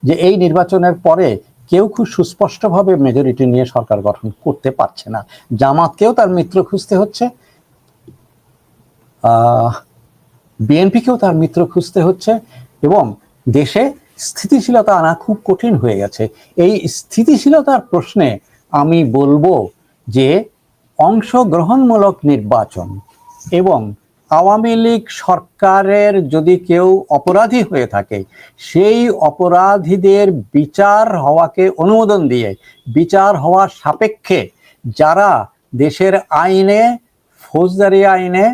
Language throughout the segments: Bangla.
যে এই নির্বাচনের পরে কেউ খুব সুস্পষ্টভাবে মেজরিটি নিয়ে সরকার গঠন করতে পারছে না। জামাতকেও তার মিত্র খুঁজতে হচ্ছে, বিএনপিকেও তার মিত্র খুঁজতে হচ্ছে, এবং দেশে স্থিতিশীলতা আনা খুব কঠিন হয়ে গেছে। এই স্থিতিশীলতার প্রশ্নে আমি বলবো যে অংশগ্রহণমূলক নির্বাচন এবং আওয়ামী লীগ সরকারের যদি কেউ অপরাধী হয়ে থাকে, সেই অপরাধীদের বিচার হওয়াকে অনুমোদন দিয়ে বিচার হওয়ার সাপেক্ষে যারা দেশের আইনে, ফৌজদারি আইনে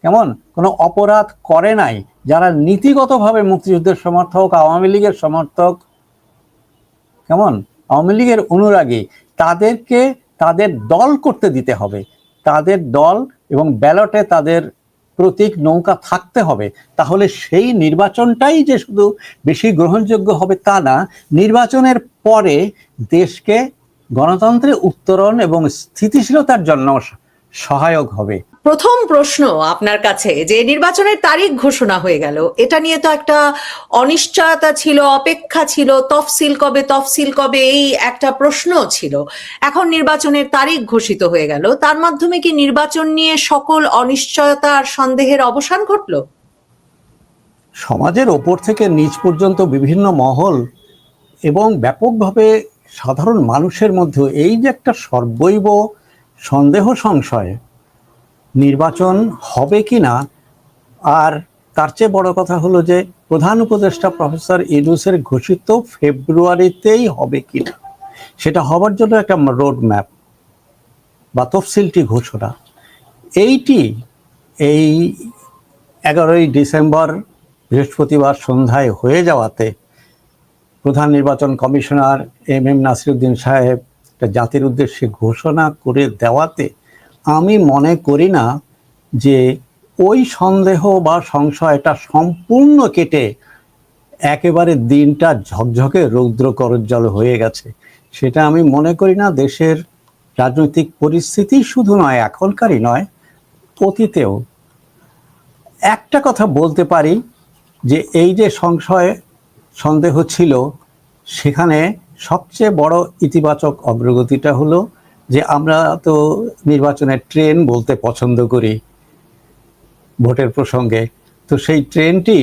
কেমন কোনো অপরাধ করে নাই, যারা নীতিগতভাবে মুক্তিযুদ্ধের সমর্থক, আওয়ামী লীগের সমর্থক, কেমন আওয়ামী লীগের অনুরাগী, তাদেরকে তাদের দল করতে দিতে হবে। তাদের দল এবং ব্যালটে তাদের প্রতীক নৌকা থাকতে হবে। তাহলে সেই নির্বাচনটাই যে শুধু বেশি গ্রহণযোগ্য হবে তা না, নির্বাচনের পরে দেশকে গণতন্ত্রে উত্তরণ এবং স্থিতিশীলতার জন্য সহায়ক হবে। প্রথম প্রশ্ন আপনার কাছে, যে নির্বাচনের তারিখ ঘোষণা হয়ে গেল, এটা নিয়ে তো একটা অনিশ্চয়তা ছিল, অপেক্ষা ছিল, তফসিল কবে এই একটা প্রশ্ন ছিল। এখন নির্বাচনের তারিখ ঘোষিত হয়ে গেল, তার মাধ্যমে কি নির্বাচন নিয়ে সকল অনিশ্চয়তা আর সন্দেহের অবসান ঘটলো? সমাজের ওপর থেকে নিচ পর্যন্ত বিভিন্ন মহল এবং ব্যাপকভাবে সাধারণ মানুষের মধ্যে এই যে একটা সর্বৈব সন্দেহ সংশয়, নির্বাচন হবে কি না, আর তার চেয়ে বড় কথা হলো যে প্রধান উপদেষ্টা প্রফেসর ইউনূসের ঘোষিত ফেব্রুয়ারিতেই হবে কিনা, সেটা হবার জন্য একটা রোড ম্যাপ বা তফসিলটি ঘোষণা, এইটি এই 11ই ডিসেম্বর বৃহস্পতিবার সন্ধ্যায় হয়ে যাওয়াতে প্রধান নির্বাচন কমিশনার এম নাসিরউদ্দিন সাহেব জাতির উদ্দেশ্যে ঘোষণা করে দেওয়াতে আমি মনে করি না যে ওই সন্দেহ বা সংশয়টা সম্পূর্ণ কেটে একেবারে দিনটা ঝকঝকে রৌদ্র করজ্জ্বল হয়ে গেছে। সেটা আমি মনে করি না। দেশের রাজনৈতিক পরিস্থিতি শুধু নয়, এখনকারই নয়, অতীতেও একটা কথা বলতে পারি যে এই যে সংশয় সন্দেহ ছিল, সেখানে সবচেয়ে বড় ইতিবাচক অগ্রগতিটা হলো যে আমরা তো নির্বাচনের ট্রেন বলতে পছন্দ করি ভোটের প্রসঙ্গে, তো সেই ট্রেনটি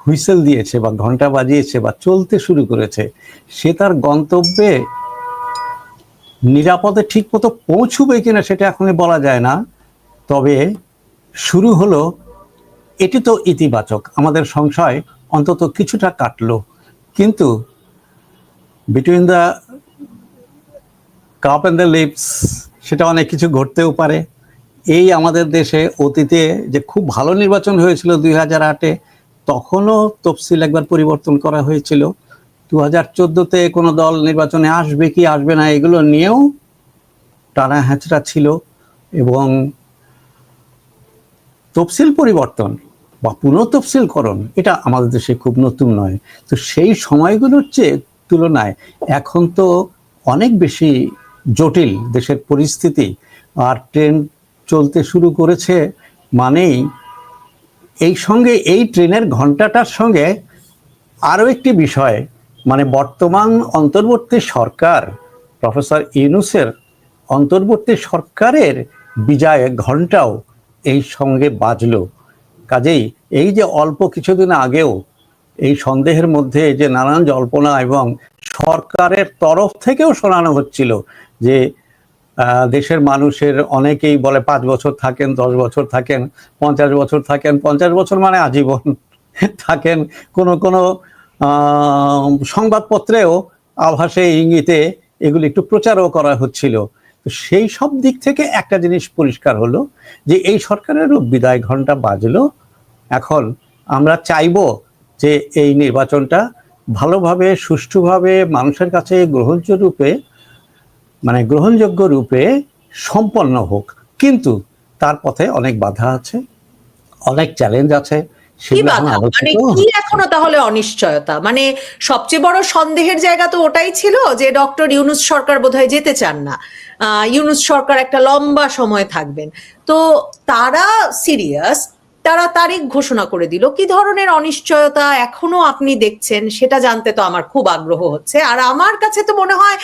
হুইসেল দিয়েছে বা ঘন্টা বাজিয়েছে বা চলতে শুরু করেছে। সে তার গন্তব্যে নিরাপদে ঠিকমতো পৌঁছবে কিনা সেটা এখনই বলা যায় না, তবে শুরু হলো, এটি তো ইতিবাচক। আমাদের সংশয় অন্তত কিছুটা কাটলো, কিন্তু between the cup and the lips সেটা অনেক কিছু ঘটতেও পারে। এই আমাদের দেশে অতীতে যে খুব ভালো নির্বাচন হয়েছিল 2008-এ, তখনও তফসিল একবার পরিবর্তন করা হয়েছিল। 2014-তে কোনো দল নির্বাচনে আসবে কি আসবে না এগুলো নিয়েও টানা হ্যাচড়া ছিল, এবং তফসিল পরিবর্তন বা পুনঃতফসিলকরণ এটা আমাদের দেশে খুব নতুন নয়। তো সেই সময়গুলোর চেয়ে তুলনায় এখন তো অনেক বেশি জটিল দেশের পরিস্থিতি, আর ট্রেন চলতে শুরু করেছে মানেই এই সঙ্গে এই ট্রেনের ঘন্টাটার সঙ্গে আরও একটি বিষয়, মানে বর্তমান অন্তর্বর্তী সরকার, প্রফেসর ইউনূসের অন্তর্বর্তী সরকারের বিজয় ঘণ্টাও এই সঙ্গে বাজলো। কাজেই এই যে অল্প কিছুদিন আগেও এই সন্দেহের মধ্যে যে নানান জল্পনা এবং সরকারের তরফ থেকেও শোনানো হচ্ছিল যে দেশের মানুষের অনেকেই বলে 5 বছর থাকেন, 10 বছর থাকেন, 50 বছর থাকেন, 50 বছর মানে আজীবন থাকেন, কোনো কোনো সংবাদপত্রেও আভাসে ইঙ্গিতে এগুলি একটু প্রচারও করা হচ্ছিল। তো সেই সব দিক থেকে একটা জিনিস পরিষ্কার হলো যে এই সরকারেরও বিদায় ঘণ্টা বাজলো। এখন আমরা চাইব যে এই নির্বাচনটা ভালোভাবে, সুষ্ঠুভাবে মানুষের কাছে গ্রহণযোগ্য রূপে সম্পন্ন হোক, কিন্তু তার পথে অনেক বাধা আছে, অনেক চ্যালেঞ্জ আছে। মানে কি এখনো তাহলে অনিশ্চয়তা? মানে সবচেয়ে বড় সন্দেহের জায়গা তো ওটাই ছিল যে ডক্টর ইউনূস সরকার বোধহয় যেতে চান না, ইউনূস সরকার একটা লম্বা সময় থাকবেন। তো তারা সিরিয়াস, তারা তারিখ ঘোষণা করে দিল, কি ধরনের অনিশ্চয়তা এখনো আপনি দেখছেন সেটা জানতে তো আমার খুব আগ্রহ হচ্ছে। আর আমার কাছে তো মনে হয়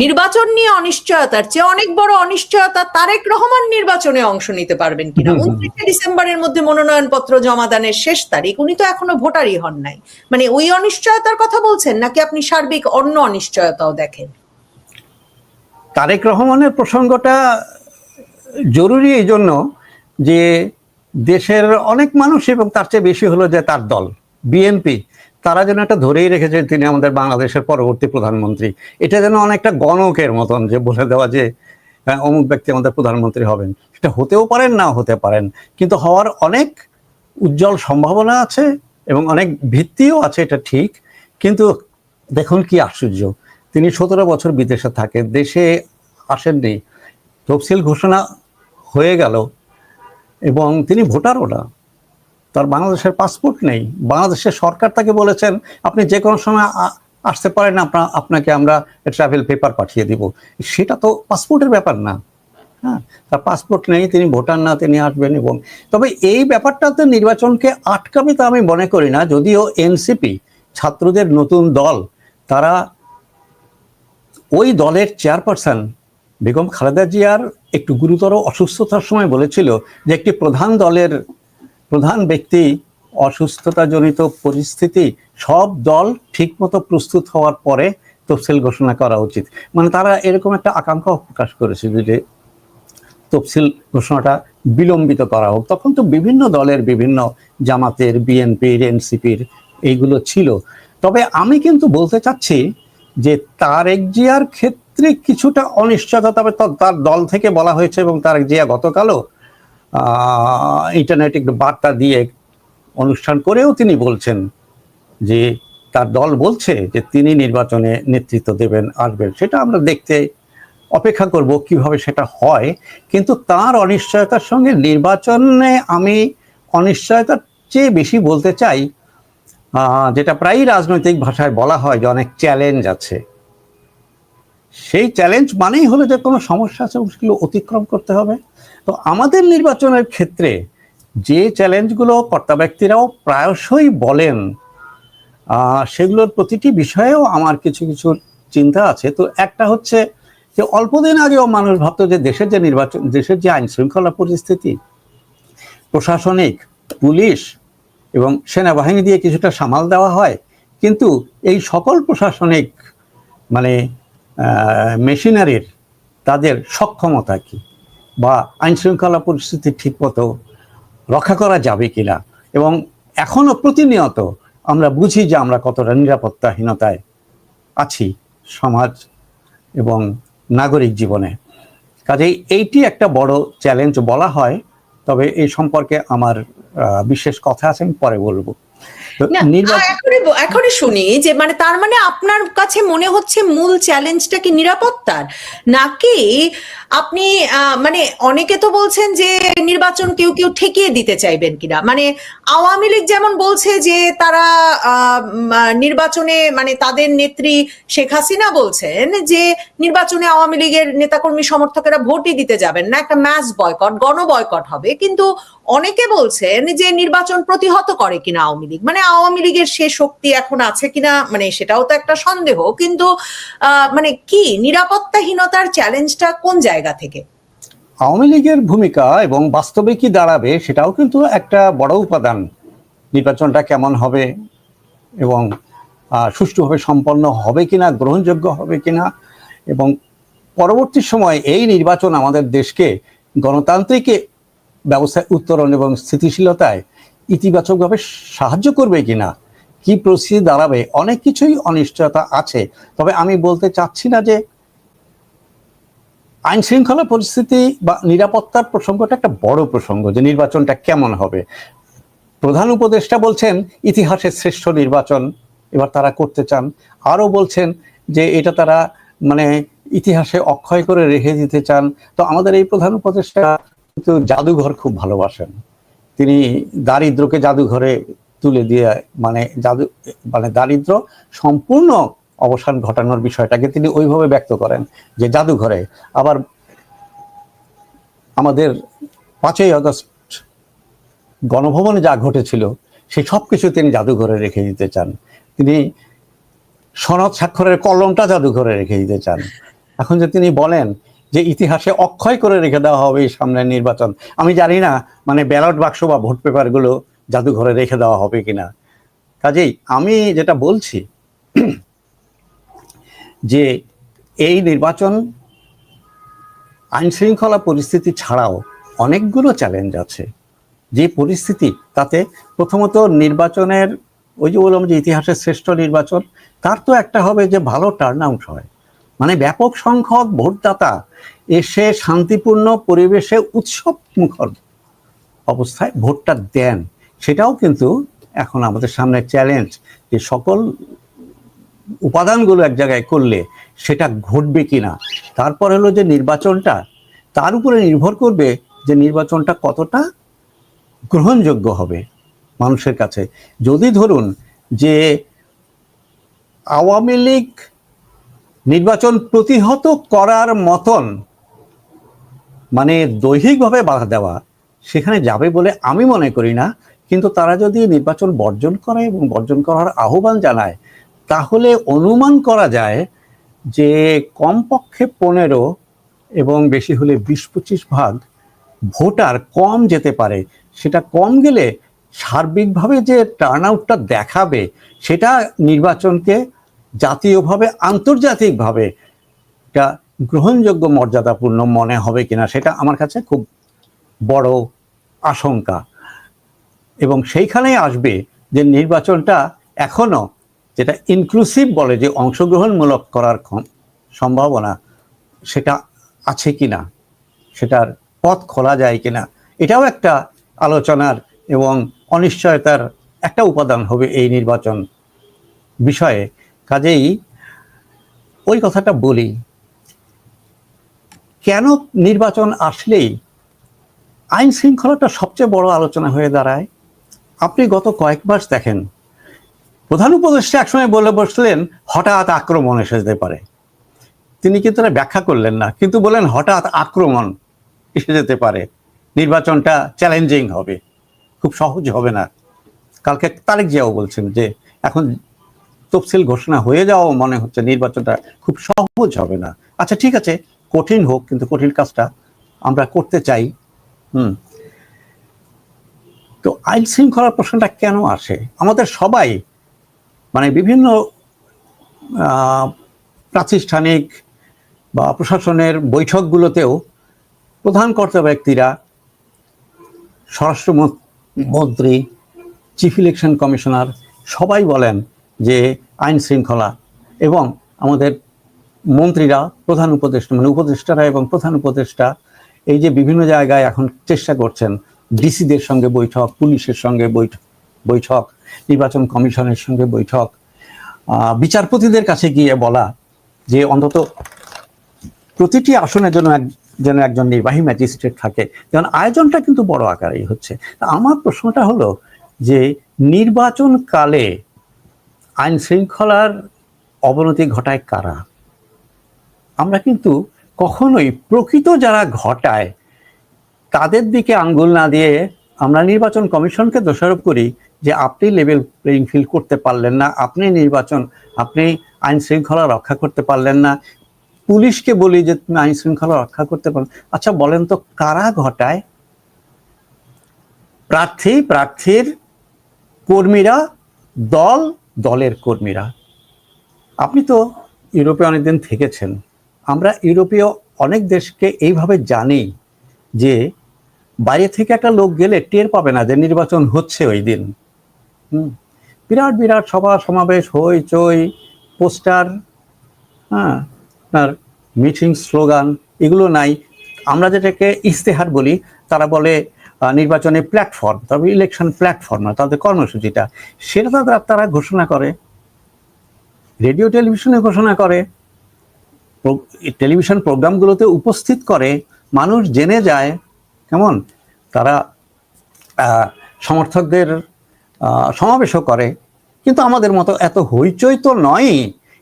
নির্বাচন নিয়ে অনিশ্চয়তার চেয়ে অনেক বড় অনিশ্চয়তা তারেক রহমান নির্বাচনে অংশ নিতে পারবেন কিনা। 29শে ডিসেম্বরের মধ্যে মনোনয়নপত্র জমা দানের শেষ তারিখ, উনি তো এখনো ভোটারই হন নাই। মানে ওই অনিশ্চয়তার কথা বলছেন নাকি আপনি সার্বিক অন্য অনিশ্চয়তাও দেখেন? তারেক রহমানের প্রসঙ্গটা জরুরি এই জন্য যে দেশের অনেক মানুষ এবং তার চেয়ে বেশি হলো যে তার দল বিএনপি, তারা যেন একটা ধরেই রেখেছে তিনি আমাদের বাংলাদেশের পরবর্তী প্রধানমন্ত্রী। এটা যেন অনেকটা গণকের মতন যে বলে দেওয়া যে অমুক ব্যক্তি আমাদের প্রধানমন্ত্রী হবেন। সেটা হতেও পারেন, না হতে পারেন, কিন্তু হওয়ার অনেক উজ্জ্বল সম্ভাবনা আছে এবং অনেক ভিত্তিও আছে, এটা ঠিক। কিন্তু দেখুন কি আশ্চর্য, তিনি 17 বছর বিদেশে থাকে, দেশে আসেননি, তফসিল ঘোষণা হয়ে গেল এবং তিনি ভোটারও না, তার বাংলাদেশের পাসপোর্ট নেই। বাংলাদেশের সরকার তাকে বলেছেন আপনি যে কোনো সময় আসতে পারেন, আপনাকে আমরা ট্রাভেল পেপার পাঠিয়ে দিব। সেটা তো পাসপোর্টের ব্যাপার না। হ্যাঁ, তার পাসপোর্ট নেই, তিনি ভোটার না, তিনি আসবেন। এবং তবে এই ব্যাপারটাতে নির্বাচনকে আটকাবে তা আমি মনে করি না, যদিও এনসিপি ছাত্রদের নতুন দল, তারা ওই দলের চেয়ারপারসন বেগম খালেদা জিয়ার একটু গুরুতর অসুস্থতার সময় বলেছিল যে একটি প্রধান ব্যক্তি অসুস্থতাজনিত পরিস্থিতি, সব দল ঠিকমতো প্রস্তুত হওয়ার পরে তফসিল ঘোষণা করা উচিত। মানে তারা এরকম একটা আকাঙ্ক্ষা প্রকাশ করেছিল যে তফসিল ঘোষণাটা বিলম্বিত করা হোক। তখন তো বিভিন্ন দলের, বিভিন্ন জামাতের, বিএনপির, এনসিপির এইগুলো ছিল। তবে আমি কিন্তু বলতে চাচ্ছি যে তারেক জিয়ার ক্ষেত্রে কিছুটা অনিশ্চয়তা, তবে তার দল থেকে বলা হয়েছে এবং তারেক জিয়া গতকালও ইন্টারনেটে একটু বার্তা দিয়ে অনুষ্ঠান করেও তিনি বলছেন যে তার দল বলছে যে তিনি নির্বাচনে নেতৃত্ব দেবেন, আসবেন। সেটা আমরা দেখতে অপেক্ষা করব কিভাবে সেটা হয়। কিন্তু তার অনিশ্চয়তার সঙ্গে নির্বাচনে আমি অনিশ্চয়তার চেয়ে বেশি বলতে চাই যেটা প্রায়ই রাজনৈতিক ভাষায় বলা হয় যে অনেক চ্যালেঞ্জ আছে। সেই চ্যালেঞ্জ মানেই হলো যে কোনো সমস্যা আছে, সেগুলো অতিক্রম করতে হবে। তো আমাদের নির্বাচনের ক্ষেত্রে যে চ্যালেঞ্জগুলো কর্তা ব্যক্তিরাও প্রায়শই বলেন, সেগুলোর প্রতিটি বিষয়েও আমার কিছু কিছু চিন্তা আছে। তো একটা হচ্ছে যে অল্পদিন আগেও মানুষ ভাবতো যে দেশের যে আইন শৃঙ্খলা পরিস্থিতি, প্রশাসনিক, পুলিশ এবং সেনাবাহিনী দিয়ে কিছুটা সামাল দেওয়া হয়, কিন্তু এই সকল প্রশাসনিক মানে মেশিনারির তাদের সক্ষমতা কি, বা আইন শৃঙ্খলা পরিস্থিতি ঠিকমতো রক্ষা করা যাবে কিনা। এবং এখনো প্রতিনিয়ত আমরা বুঝি যে আমরা কতটা নিরাপত্তাহীনতায় আছি সমাজ এবং নাগরিক জীবনে। কাজেই এইটি একটা বড় চ্যালেঞ্জ বলা হয়। তবে এই সম্পর্কে আমার বিশেষ কথা আছে, আমি পরে বলবো। না, এখনই শুনি যে মানে তার মানে আপনার কাছে মনে হচ্ছে মূল চ্যালেঞ্জটা কি নিরাপত্তার, নাকি আপনি মানে অনেকে তো বলছেন যে নির্বাচন কেউ কেউ ঠেকিয়ে দিতে চাইবেন কিনা। মানে আওয়ামী লীগ যেমন বলছে যে তারা নির্বাচনে, মানে তাদের নেত্রী শেখ হাসিনা বলছেন যে নির্বাচনে আওয়ামী লীগের নেতাকর্মী সমর্থকেরা ভোটই দিতে যাবেন না, একটা ম্যাস বয়কট, গণবয়কট হবে। কিন্তু অনেকে বলছেন যে নির্বাচন প্রতিহত করে কিনা আওয়ামী লীগ, মানে আওয়ামী লীগের সে শক্তি এখন আছে কিনা, মানে সেটাও তো একটা সন্দেহ। কিন্তু মানে কি নিরাপত্তাহীনতার চ্যালেঞ্জটা কোন জায়গা থেকে? আওয়ামী লীগের ভূমিকা এবং বাস্তবে কি দাঁড়াবে সেটাও কিন্তু একটা বড় উপাদান। নির্বাচনটা কেমন হবে এবং সুষ্ঠুভাবে সম্পন্ন হবে কিনা, গ্রহণযোগ্য হবে কিনা, এবং পরবর্তী সময় এই নির্বাচন আমাদের দেশকে গণতান্ত্রিক ব্যবস্থায় উত্তরণ এবং স্থিতিশীলতায় ইতিবাচকভাবে সাহায্য করবে কিনা, কি পরিস্থিতি দাঁড়াবে, অনেক কিছুই অনিশ্চয়তা আছে। তবে আমি বলতে চাচ্ছি না যে আইন শৃঙ্খলা পরিস্থিতি বা নিরাপত্তার প্রসঙ্গটা একটা বড় প্রসঙ্গ, যে নির্বাচনটা কেমন হবে। প্রধান উপদেষ্টা বলছেন ইতিহাসের শ্রেষ্ঠ নির্বাচন এবার তারা করতে চান, আরও বলছেন যে এটা তারা মানে ইতিহাসে অক্ষয় করে রেখে দিতে চান। তো আমাদের এই প্রধান উপদেষ্টা কিন্তু জাদুঘর খুব ভালোবাসেন। তিনি দারিদ্রকে জাদুঘরে তুলে দিয়ে মানে দারিদ্র সম্পূর্ণ অবসান ঘটানোর বিষয়টাকে তিনি ওইভাবে ব্যক্ত করেন যে জাদুঘরে। আবার আমাদের 5ই আগস্ট গণভবনে যা ঘটেছিল সেই সব কিছু তিনি জাদুঘরে রেখে দিতে চান। তিনি সনদ স্বাক্ষরের কলমটা জাদুঘরে রেখে দিতে চান। এখন যে তিনি বলেন যে ইতিহাসে অক্ষয় করে রেখে দেওয়া হবে এই সামনের নির্বাচন, আমি জানি না মানে ব্যালট বাক্স বা ভোট পেপারগুলো জাদুঘরে রেখে দেওয়া হবে কিনা। কাজেই আমি যেটা বলছি যে এই নির্বাচন আইন শৃঙ্খলা পরিস্থিতি ছাড়াও অনেকগুলো চ্যালেঞ্জ আছে। যে পরিস্থিতি তাতে প্রথমত নির্বাচনের ওই যে বললাম যে ইতিহাসের শ্রেষ্ঠ নির্বাচন, তার তো একটা হবে যে ভালো টার্ন আউট হয়, মানে ব্যাপক সংখ্যক ভোটদাতা এসে শান্তিপূর্ণ পরিবেশে উৎসব মুখর অবস্থায় ভোটটা দেন। সেটাও কিন্তু এখন আমাদের সামনে চ্যালেঞ্জ, যে সকল উপাদানগুলো এক জায়গায় করলে সেটা ঘটবে কিনা। তারপর হলো যে নির্বাচনটা, তার উপরে নির্ভর করবে যে নির্বাচনটা কতটা গ্রহণযোগ্য হবে মানুষের কাছে। যদি ধরুন যে আওয়ামী লীগ নির্বাচন প্রতিহত করার মতন মানে দৈহিকভাবে বাধা দেওয়া সেখানে যাবে বলে আমি মনে করি না, কিন্তু তারা যদি নির্বাচন বর্জন করে এবং বর্জন করার আহ্বান জানায়, তাহলে অনুমান করা যায় যে কমপক্ষে 15 এবং বেশি হলে 20-25% ভোটার কম যেতে পারে। সেটা কম গেলে সার্বিকভাবে যে টার্ন আউটটা দেখাবে সেটা নির্বাচনকে জাতীয়ভাবে আন্তর্জাতিকভাবে এটা গ্রহণযোগ্য মর্যাদাপূর্ণ মনে হবে কিনা সেটা আমার কাছে খুব বড় আশঙ্কা। এবং সেইখানেই আসবে যে নির্বাচনটা এখনো যেটা ইনক্লুসিভ বলে যে অংশগ্রহণমূলক করার সম্ভাবনা সেটা আছে কিনা, সেটার পথ খোলা যায় কিনা, এটাও একটা আলোচনার এবং অনিশ্চয়তার একটা উপাদান হবে এই নির্বাচন বিষয়ে। কাজেই ওই কথাটা বলি, কেন নির্বাচন আসলেই আইন শৃঙ্খলাটা সবচেয়ে বড় আলোচনা হয়ে দাঁড়ায়। আপনি গত কয়েক মাস দেখেন, প্রধান উপদেষ্টা একসময় বলে বসলেন হঠাৎ আক্রমণ এসে যেতে পারে, তিনি কিন্তু ব্যাখ্যা করলেন না, কিন্তু বলেন হঠাৎ আক্রমণ এসে যেতে পারে, নির্বাচনটা চ্যালেঞ্জিং হবে, খুব সহজ হবে না। কালকে তারেক জিয়াও বলছেন যে এখন তফসিল ঘোষণা হয়ে যাওয়া মনে হচ্ছে নির্বাচনটা খুব সহজ হবে না। আচ্ছা ঠিক আছে, কঠিন হোক, কিন্তু কঠিন কাজটা আমরা করতে চাই। তো আইন শৃঙ্খলার প্রশ্নটা কেন আসে? আমাদের সবাই মানে বিভিন্ন প্রাতিষ্ঠানিক বা প্রশাসনের বৈঠকগুলোতেও প্রধান কর্তা ব্যক্তিরা, স্বরাষ্ট্রমন্ত্রী, চিফ ইলেকশন কমিশনার সবাই বলেন যে আইন শৃঙ্খলা, এবং আমাদের মন্ত্রীরা, প্রধান উপদেষ্টা মানে উপদেষ্টারা এবং প্রধান উপদেষ্টা এই যে বিভিন্ন জায়গায় এখন চেষ্টা করছেন ডিসিদের সঙ্গে বৈঠক, পুলিশের সঙ্গে বৈঠক, নির্বাচন কমিশনের সঙ্গে বৈঠক, বিচারপতিদের কাছে গিয়ে বলা যে অন্তত প্রতিটি আসনের জন্য যেন একজন নির্বাহী ম্যাজিস্ট্রেট থাকে। যেমন আয়োজনটা কিন্তু বড় আকারেই হচ্ছে। আমার প্রশ্নটা হলো যে নির্বাচনকালে আইন শৃঙ্খলার অবনতি ঘটায় কারা? আমরা কিন্তু কখনোই প্রকৃত যারা ঘটায় তাদের দিকে আঙ্গুল না দিয়ে আমরা নির্বাচন কমিশনকে দোষারোপ করি যে আপনি লেভেল প্লেইং ফিল্ড করতে পারলেন না, আপনি আইন শৃঙ্খলা রক্ষা করতে পারলেন না। পুলিশকে বলি যে তুমি আইন শৃঙ্খলা রক্ষা করতে পারো। আচ্ছা বলেন তো কারা ঘটায়? প্রার্থীর কর্মীরা, দলের কর্মীরা। আপনি তো ইউরোপে অনেকদিন থেকেছেন, আমরা ইউরোপীয় অনেক দেশকে এইভাবে জানি যে বাইরে থেকে একটা লোক গেলে টের পাবে না যে নির্বাচন হচ্ছে ওই দিন। বিরাট বিরাট সভা সমাবেশ, হইচই, পোস্টার, আপনার মিটিং, স্লোগান, এগুলো নাই। আমরা যেটাকে ইশতেহার বলি, তারা বলে নির্বাচনী প্ল্যাটফর্ম, তারপর ইলেকশন প্ল্যাটফর্ম, তাদের কর্মসূচিটা সেটা তারা ঘোষণা করে, রেডিও টেলিভিশনে ঘোষণা করে, টেলিভিশন প্রোগ্রামগুলোতে উপস্থিত করে, মানুষ জেনে যায়। কেমন তারা সমর্থকদের সমাবেশও করে, কিন্তু আমাদের মতো এত হইচই তো নয়,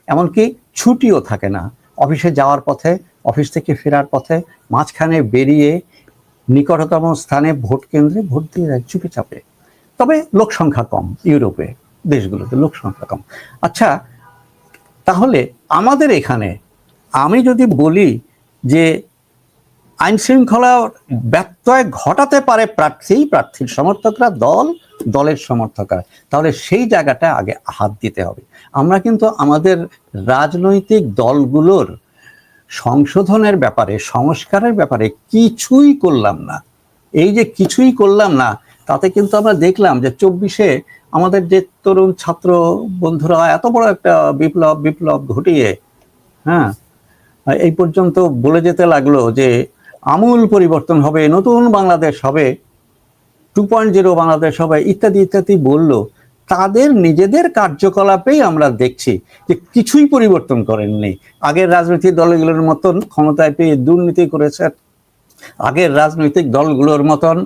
এমনকি ছুটিও থাকে না। অফিসে যাওয়ার পথে, অফিস থেকে ফেরার পথে, মাঝখানে বেরিয়ে নিকটতম স্থানে ভোট কেন্দ্রে ভোট দিয়ে যায় চুপে চাপে। তবে লোক সংখ্যা কম, ইউরোপে দেশগুলোতে লোক সংখ্যা কম। আচ্ছা, তাহলে আমাদের এখানে আমি যদি বলি যে আইন শৃঙ্খলা ব্যত্যয় ঘটাতে পারে প্রার্থীর সমর্থকরা, দলের সমর্থকরা, তাহলে সেই জায়গাটা আগে হাত দিতে হবে। আমরা কিন্তু আমাদের রাজনৈতিক দলগুলোর সংশোধনের ব্যাপারে, সংস্কারের ব্যাপারে কিছুই করলাম না। এই যে কিছুই করলাম না, তাতে কিন্তু আমরা দেখলাম যে 24-এ আমাদের যে তরুণ ছাত্র বন্ধুরা এত বড় একটা বিপ্লব ঘটিয়ে, হ্যাঁ, এই পর্যন্ত বলে যেতে লাগলো যে আমূল পরিবর্তন হবে, নতুন বাংলাদেশ হবে, 2.0 বাংলাদেশ হবে, ইত্যাদি ইত্যাদি বলল। তাদের নিজেদের কার্যকলাপেই আমরা দেখছি যে কিছুই পরিবর্তন করেননি। আগের রাজনৈতিক দলগুলোর মতন ক্ষমতায় পেয়ে দুর্নীতি করেছেন, আগের রাজনৈতিক দলগুলোর মতন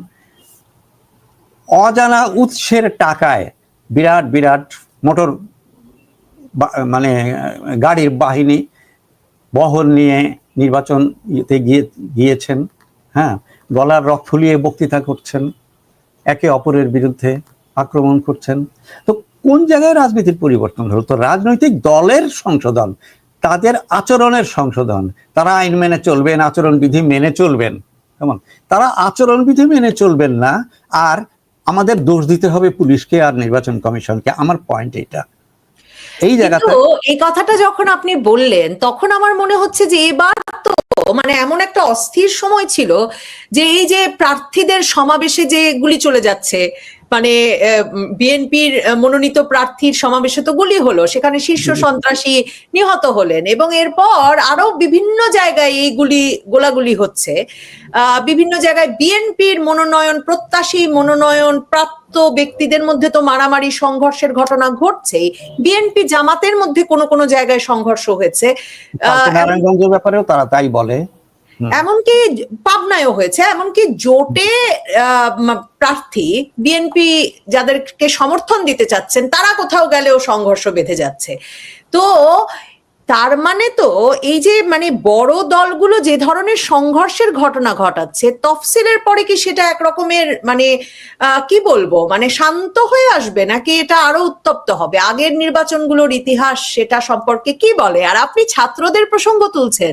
অজানা উৎসের টাকায় বিরাট বিরাট মোটর মানে গাড়ির বাহিনী বহর নিয়ে নির্বাচন গিয়েছেন, হ্যাঁ, গলার রক ফুলিয়ে বক্তৃতা করছেন, একে অপরের বিরুদ্ধে আক্রমণ করছেন। তো কোন জায়গায় রাজনীতির পরিবর্তন হলো? তো রাজনৈতিক দলের সংশোধন, তাদের আচরণের সংশোধন। তারা আইন মেনে চলবেন, আচরণবিধি মেনে চলবেন, কেমন? তারা আচরণবিধি মেনে চলবেন না, আর আমাদের দোষ দিতে হবে পুলিশকে আর নির্বাচন কমিশনকে। আমার পয়েন্ট এইটা। এই জায়গাতে এই কথাটা যখন আপনি বললেন, তখন আমার মনে হচ্ছে যে এবার তো মানে এমন একটা অস্থির সময় ছিল যে এই যে প্রার্থীদের সমাবেশে যে গুলি চলে যাচ্ছে, মানে বিএনপির মনোনীত প্রার্থীর সমাবেশে তো গুলি হলো, সেখানে শীর্ষ সন্ত্রাসী নিহত হলেন, এবং এরপর আরো বিভিন্ন জায়গায় এই গোলাগুলি হচ্ছে। বিভিন্ন জায়গায় বিএনপির মনোনয়ন প্রাপ্ত ব্যক্তিদের মধ্যে তো মারামারি সংঘর্ষের ঘটনা ঘটছেই। বিএনপি জামাতের মধ্যে কোনো জায়গায় সংঘর্ষ হয়েছে, নারায়ণগঞ্জের ব্যাপারেও তারা তাই বলে, এমনকি পাবনায়ও হয়েছে। এমনকি জোটে প্রার্থী বিএনপি যাদেরকে সমর্থন দিতে চাচ্ছেন, তারা কোথাও গেলেও সংঘর্ষ বেঁধে যাচ্ছে। তো তার মানে তো এই যে মানে বড় দলগুলো যে ধরনের সংঘর্ষের ঘটনা ঘটাচ্ছে, তফসিলের পরে কি সেটা একরকমের মানে কি বলবো, মানে শান্ত হয়ে আসবে, নাকি এটা আরো উত্তপ্ত হবে? আগের নির্বাচনগুলোর ইতিহাস সেটা সম্পর্কে কি বলে? আর আপনি ছাত্রদের প্রসঙ্গ তুলছেন,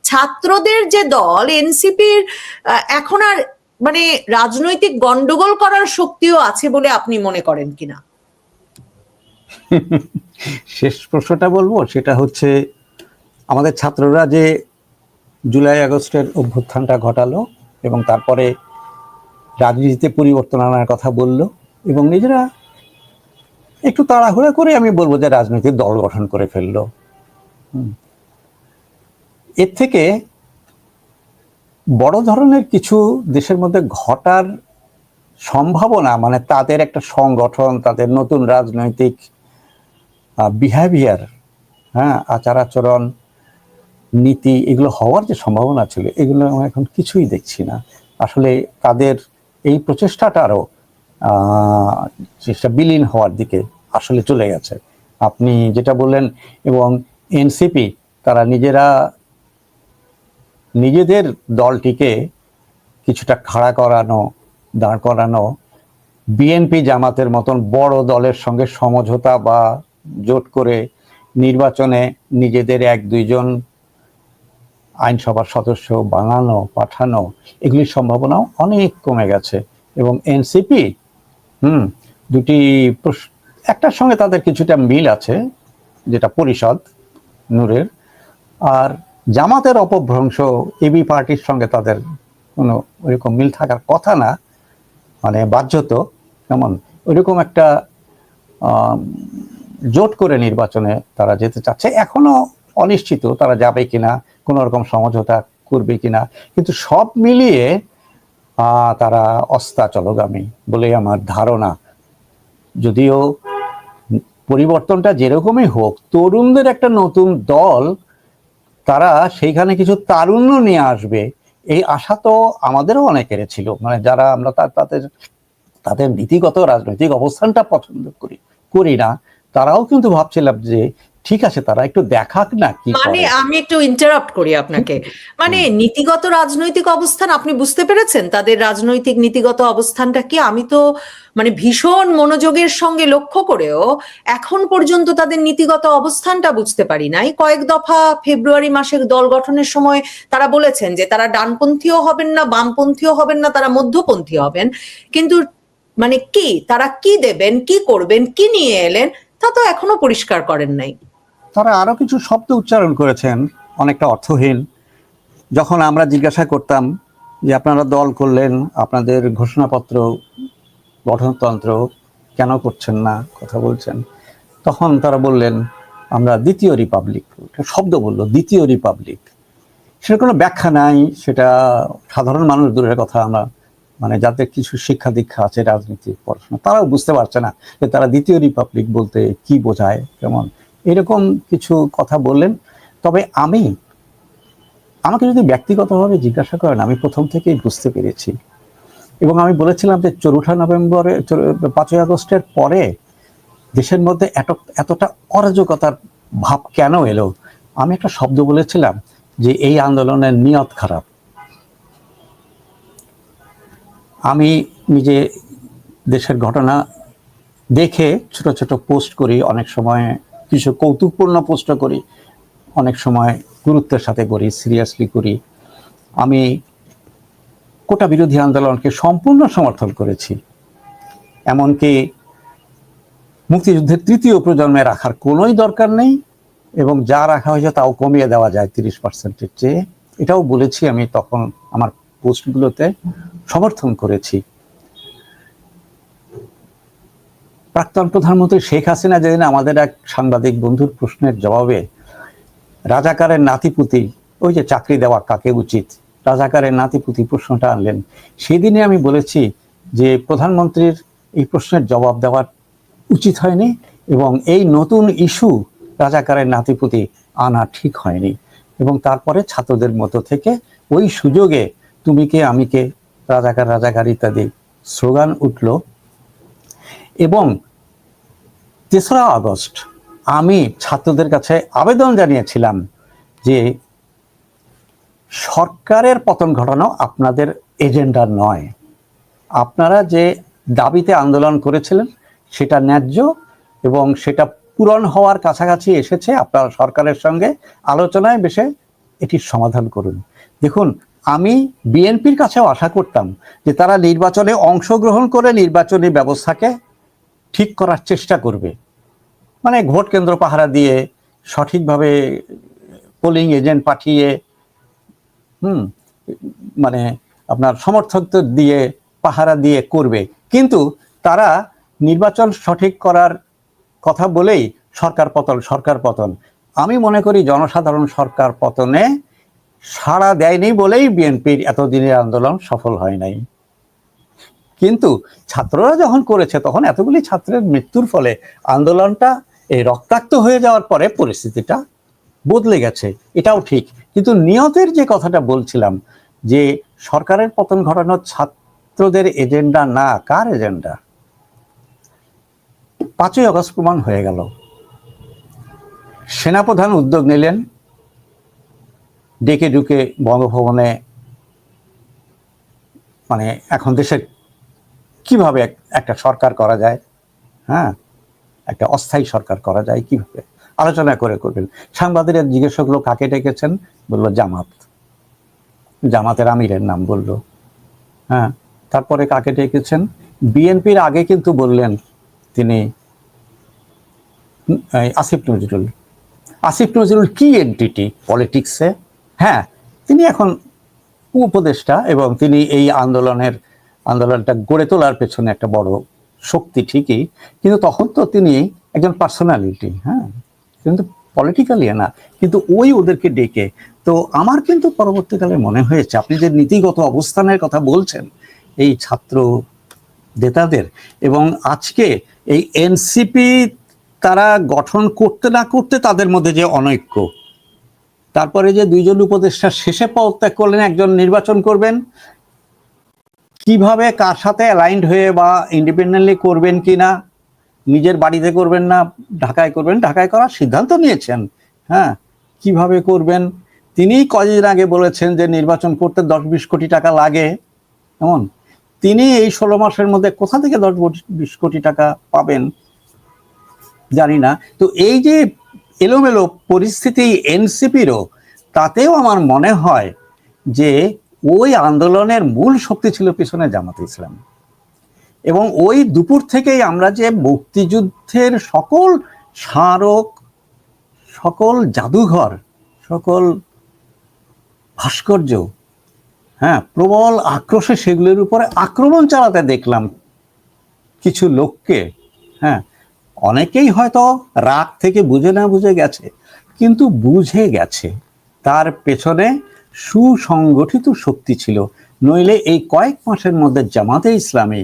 ছাত্রদের যে দল এনসিপির এখন আর মানে রাজনৈতিক গন্ডগোল করার শক্তিও আছে বলে আপনি মনে করেন কিনা? শেষ প্রশ্নটা বলবো, সেটা হচ্ছে আমাদের ছাত্ররা যে জুলাই আগস্টের অভ্যুত্থানটা ঘটালো এবং তারপরে রাজনীতিতে পরিবর্তন আনার কথা বলল, এবং নিজেরা একটু তাড়াহুড়া করে আমি বলবো যে রাজনৈতিক দল গঠন করে ফেললো। এর থেকে বড় ধরনের কিছু দেশের মধ্যে ঘটার সম্ভাবনা, মানে তাদের একটা সংগঠন, তাদের নতুন রাজনৈতিক বিহেভিয়ার, হ্যাঁ, আচার আচরণ, নীতি, এগুলো হওয়ার যে সম্ভাবনা ছিল, এগুলো আমরা এখন কিছুই দেখছি না। আসলে তাদের এই প্রচেষ্টাটা আরো চেষ্টা বিলীন হওয়ার দিকে আসলে চলে গেছে। আপনি যেটা বললেন, এবং এনসিপি তারা নিজেদের দলটিকে কিছুটা খাড়া করানো, দাঁড় করানো, বিএনপি জামাতের মতন বড় দলের সঙ্গে সমঝোতা বা জোট করে নির্বাচনে নিজেদের 1-2 জন আইনসভার সদস্য পাঠানো, এগুলির সম্ভাবনাও অনেক কমে গেছে। এবং এনসিপি দুটি একটার সঙ্গে তাদের কিছুটা মিল আছে, যেটা পরিষদ নূরের, আর জামাতের অপভ্রংশ এবি পার্টির সঙ্গে তাদের কোনো ওইরকম মিল থাকার কথা না, মানে বাহ্যত কেমন ওইরকম একটা জোট করে নির্বাচনে তারা যেতে চাচ্ছে। এখনো অনিশ্চিত তারা যাবে কিনা, কোনো রকম সমঝোতা করবে কিনা, কিন্তু সব মিলিয়ে তারা অস্তাচলগামী বলে আমার ধারণা। যদিও পরিবর্তনটা যেরকমই হোক, তরুণদের একটা নতুন দল, তারা সেইখানে কিছু তারুণ্য নিয়ে আসবে, এই আশা তো আমাদেরও অনেকের ছিল। মানে যারা আমরা তাদের নীতিগত রাজনৈতিক অবস্থানটা পছন্দ করি না, তারাও কিন্তু ভাবছিলাম যে ঠিক আছে, তারা একটু দেখাক না কি মানে করে। আমি একটু ইন্টারাপ্ট করি আপনাকে, মানে নীতিগত রাজনৈতিক অবস্থান আপনি বুঝতে পেরেছেন? তাদের রাজনৈতিক নীতিগত অবস্থানটা কি? আমি তো মানে ভীষণ মনোযোগের সঙ্গে লক্ষ্য করেও এখন পর্যন্ত তাদের নীতিগত অবস্থানটা বুঝতে পারি নাই। কয়েক দফা ফেব্রুয়ারি মাসে দল গঠনের সময় তারা বলেছেন যে তারা ডানপন্থীও হবেন না, বামপন্থীও হবেন না, তারা মধ্যপন্থী হবেন। কিন্তু মানে কি তারা কি দেবেন, কি করবেন, কি নিয়ে এলেন, তা তো এখনো পরিষ্কার করেন নাই। তারা আরো কিছু শব্দ উচ্চারণ করেছেন অনেকটা অর্থহীন। যখন আমরা জিজ্ঞাসা করতাম যে আপনারা দল করলেন, আপনাদের ঘোষণাপত্র, গঠনতন্ত্র কেন করছেন না, কথা বলছেন, তখন তারা বললেন আমরা দ্বিতীয় রিপাবলিক, শব্দ বললো দ্বিতীয় রিপাবলিক। সেটা কোনো ব্যাখ্যা নাই, সেটা সাধারণ মানুষ দূরের কথা, আমরা মানে যাদের কিছু শিক্ষা দীক্ষা আছে রাজনীতি পড়াশোনা, তারাও বুঝতে পারছে না যে তারা দ্বিতীয় রিপাবলিক বলতে কি বোঝায়, কেমন এরকম কিছু কথা বললেন। তবে আমাকে যদি ব্যক্তিগতভাবে জিজ্ঞাসা করেন, আমি প্রথম থেকেই বুঝতে পেরেছি, এবং আমি বলেছিলাম যে 4 নভেম্বরে 5ই আগস্টের পরে দেশের মধ্যে এতটা অরাজকতার ভাব কেন এলো। আমি একটা শব্দ বলেছিলাম যে এই আন্দোলনের নিয়ত খারাপ। আমি নিজে দেশের ঘটনা দেখে ছোট ছোট পোস্ট করি, অনেক সময় কিছু কৌতুকপূর্ণ পোস্ট করি, অনেক সময় গুরুত্বের সাথে করি, সিরিয়াসলি করি। আমি কোটা বিরোধী আন্দোলনকে সম্পূর্ণ সমর্থন করেছি, এমনকি মুক্তিযুদ্ধের তৃতীয় প্রজন্মে রাখার কোনোই দরকার নেই, এবং যা রাখা হয়েছে তাও কমিয়ে দেওয়া যায় 30%-এর চেয়ে, এটাও বলেছি আমি তখন আমার পোস্টগুলোতে, সমর্থন করেছি। প্রাক্তন প্রধানমন্ত্রী শেখ হাসিনা যেদিন আমাদের এক সাংবাদিক বন্ধুর প্রশ্নের জবাবে রাজাকারের নাতিপুতি, ওই যে চাকরি দেওয়া কাকে উচিত, রাজাকারের নাতিপুতি প্রশ্নটা আনলেন, সেদিনে আমি বলেছি যে প্রধানমন্ত্রীর এই প্রশ্নের জবাব দেওয়ার উচিত হয়নি, এবং এই নতুন ইস্যু রাজাকারের নাতিপুতি আনা ঠিক হয়নি। এবং তারপরে ছাত্রদের মতো থেকে ওই সুযোগে তুমি কে আমি কে, রাজাকার রাজাকার ইত্যাদি স্লোগান উঠল। এবং 3রা আগস্ট আমি ছাত্রদের কাছে আবেদন জানিয়েছিলাম যে সরকারের পতন ঘটানো আপনাদের এজেন্ডা নয়, আপনারা যে দাবিতে আন্দোলন করেছিলেন সেটা ন্যায্য এবং সেটা পূরণ হওয়ার কাছাকাছি এসেছে, আপনারা সরকারের সঙ্গে আলোচনায় বসে এটির সমাধান করুন। দেখুন, আমি বিএনপির কাছেও আশা করতাম যে তারা নির্বাচনে অংশগ্রহণ করে নির্বাচনী ব্যবস্থাকে ঠিক করার চেষ্টা করবে, মানে ভোট কেন্দ্র পাহারা দিয়ে, সঠিকভাবে পোলিং এজেন্ট পাঠিয়ে, মানে আপনার সমর্থকদের দিয়ে পাহারা দিয়ে করবে। কিন্তু তারা নির্বাচন সঠিক করার কথা বলেই সরকার পতন। আমি মনে করি জনসাধারণ সরকার পতনে সাড়া দেয়নি বলেই বিএনপির এতদিনের আন্দোলন সফল হয় নাই। কিন্তু ছাত্ররা যখন করেছে তখন এতগুলি ছাত্রের মৃত্যুর ফলে আন্দোলনটা এই রক্তাক্ত হয়ে যাওয়ার পরে পরিস্থিতিটা বদলে গেছে, এটাও ঠিক। কিন্তু নিয়তের যে কথাটা বলছিলাম যে সরকারের পতন ঘটানো ছাত্রদের এজেন্ডা না, কার এজেন্ডা? 5ই আগস্ট প্রমাণ হয়ে গেল। সেনাপ্রধান উদ্যোগ নিলেন, ডেকে ঢুকে বঙ্গভবনে, মানে এখন দেশে কিভাবে একটা সরকার করা যায়, হ্যাঁ, একটা অস্থায়ী সরকার করা যায় কিভাবে, আলোচনা করে করবেন। সাংবাদিকরা জিজ্ঞেস করলো কাকে ডেকেছেন, বললো জামাতের আমিরের নাম বললো। হ্যাঁ, তারপরে কাকে ডেকেছেন, বিএনপির আগে কিন্তু বললেন তিনি আসিফ নজরুল কি এন্টিটি পলিটিক্সে, হ্যাঁ তিনি এখন উপদেষ্টা এবং তিনি এই আন্দোলনটা গড়ে তোলার পেছনে একটা বড় শক্তি ঠিকই, কিন্তু তখন তো তিনি একজন পার্সোনালিটি, হ্যাঁ, কিন্তু পলিটিক্যালি না। কিন্তু ওদেরকে ডেকে, তো আমার কিন্তু পরবর্তীকালে মনে হয়েছে আপনি যে নীতিগত অবস্থানের কথা বলছেন এই ছাত্র নেতাদের, এবং আজকে এই এনসিপি তারা গঠন করতে না করতে তাদের মধ্যে যে অনৈক্য, তারপরে যে 2 জন উপদেষ্টা শেষে পদত্যাগ করলেন, একজন নির্বাচন করবেন, কিভাবে কার সাথে অ্যালাইন্ড হয়ে বা ইন্ডিপেন্ডেন্টলি করবেন কিনা, নিজের বাড়িতে করবেন না ঢাকায় করবেন, ঢাকায় করার সিদ্ধান্ত নিয়েছেন। হ্যাঁ, কিভাবে করবেন? তিনি কদিন আগে বলেছেন যে নির্বাচন করতে 10-20 কোটি টাকা লাগে। এমন তিনি এই 16 মাসের মধ্যে কোথা থেকে 10-20 কোটি টাকা পাবেন জানি না। তো এই যে এলোমেলো পরিস্থিতি এনসিপিরও, তাতেও আমার মনে হয় যে ওই আন্দোলনের মূল শক্তি ছিল পিছনে জামাতে ইসলাম। এবং ওই দুপুর থেকেই আমরা যে মুক্তিযুদ্ধের সকল স্মারক, সকল জাদুঘর, সকল ভাস্কর্য, হ্যাঁ, প্রবল আক্রোশে সেগুলোর উপরে আক্রমণ চালাতে দেখলাম কিছু লোককে। হ্যাঁ, অনেকেই হয়তো রাগ থেকে বুঝে না বুঝে গেছে, কিন্তু বুঝে গেছে তার পেছনে সুসংগঠিত শক্তি ছিল। নইলে এই কয়েক মাসের মধ্যে জামাতে ইসলামী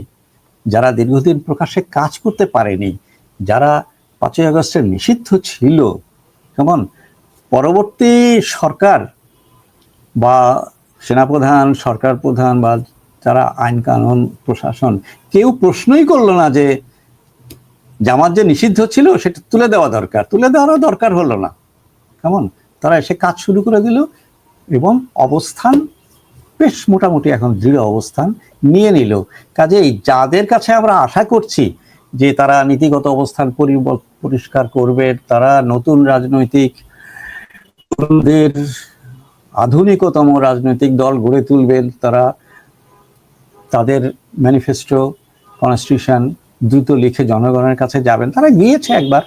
যারা দীর্ঘদিন প্রকাশ্যে কাজ করতে পারেনি, যারা 5ই আগস্টের নিষিদ্ধ ছিল, কেমন পরবর্তী সরকার বা সেনাপ্রধান, সরকার প্রধান বা যারা আইন কানুন প্রশাসন, কেউ প্রশ্নই করলো না যে জামাত যে নিষিদ্ধ ছিল সেটা তুলে দেওয়া দরকার। তুলে দেওয়ারও দরকার হলো না। কেমন তারা এসে কাজ শুরু করে দিল এবং অবস্থান বেশ মোটামুটি এখন দৃঢ় অবস্থান নিয়ে নিল। কাজেই যাদের কাছে আমরা আশা করছি যে তারা নীতিগত অবস্থান পরিষ্কার করবে, তারা নতুন রাজনৈতিক আধুনিকতম রাজনৈতিক দল গড়ে তুলবেন, তারা তাদের ম্যানিফেস্টো, কনস্টিটিউশন দ্রুত লিখে জনগণের কাছে যাবেন। তারা গিয়েছে একবার,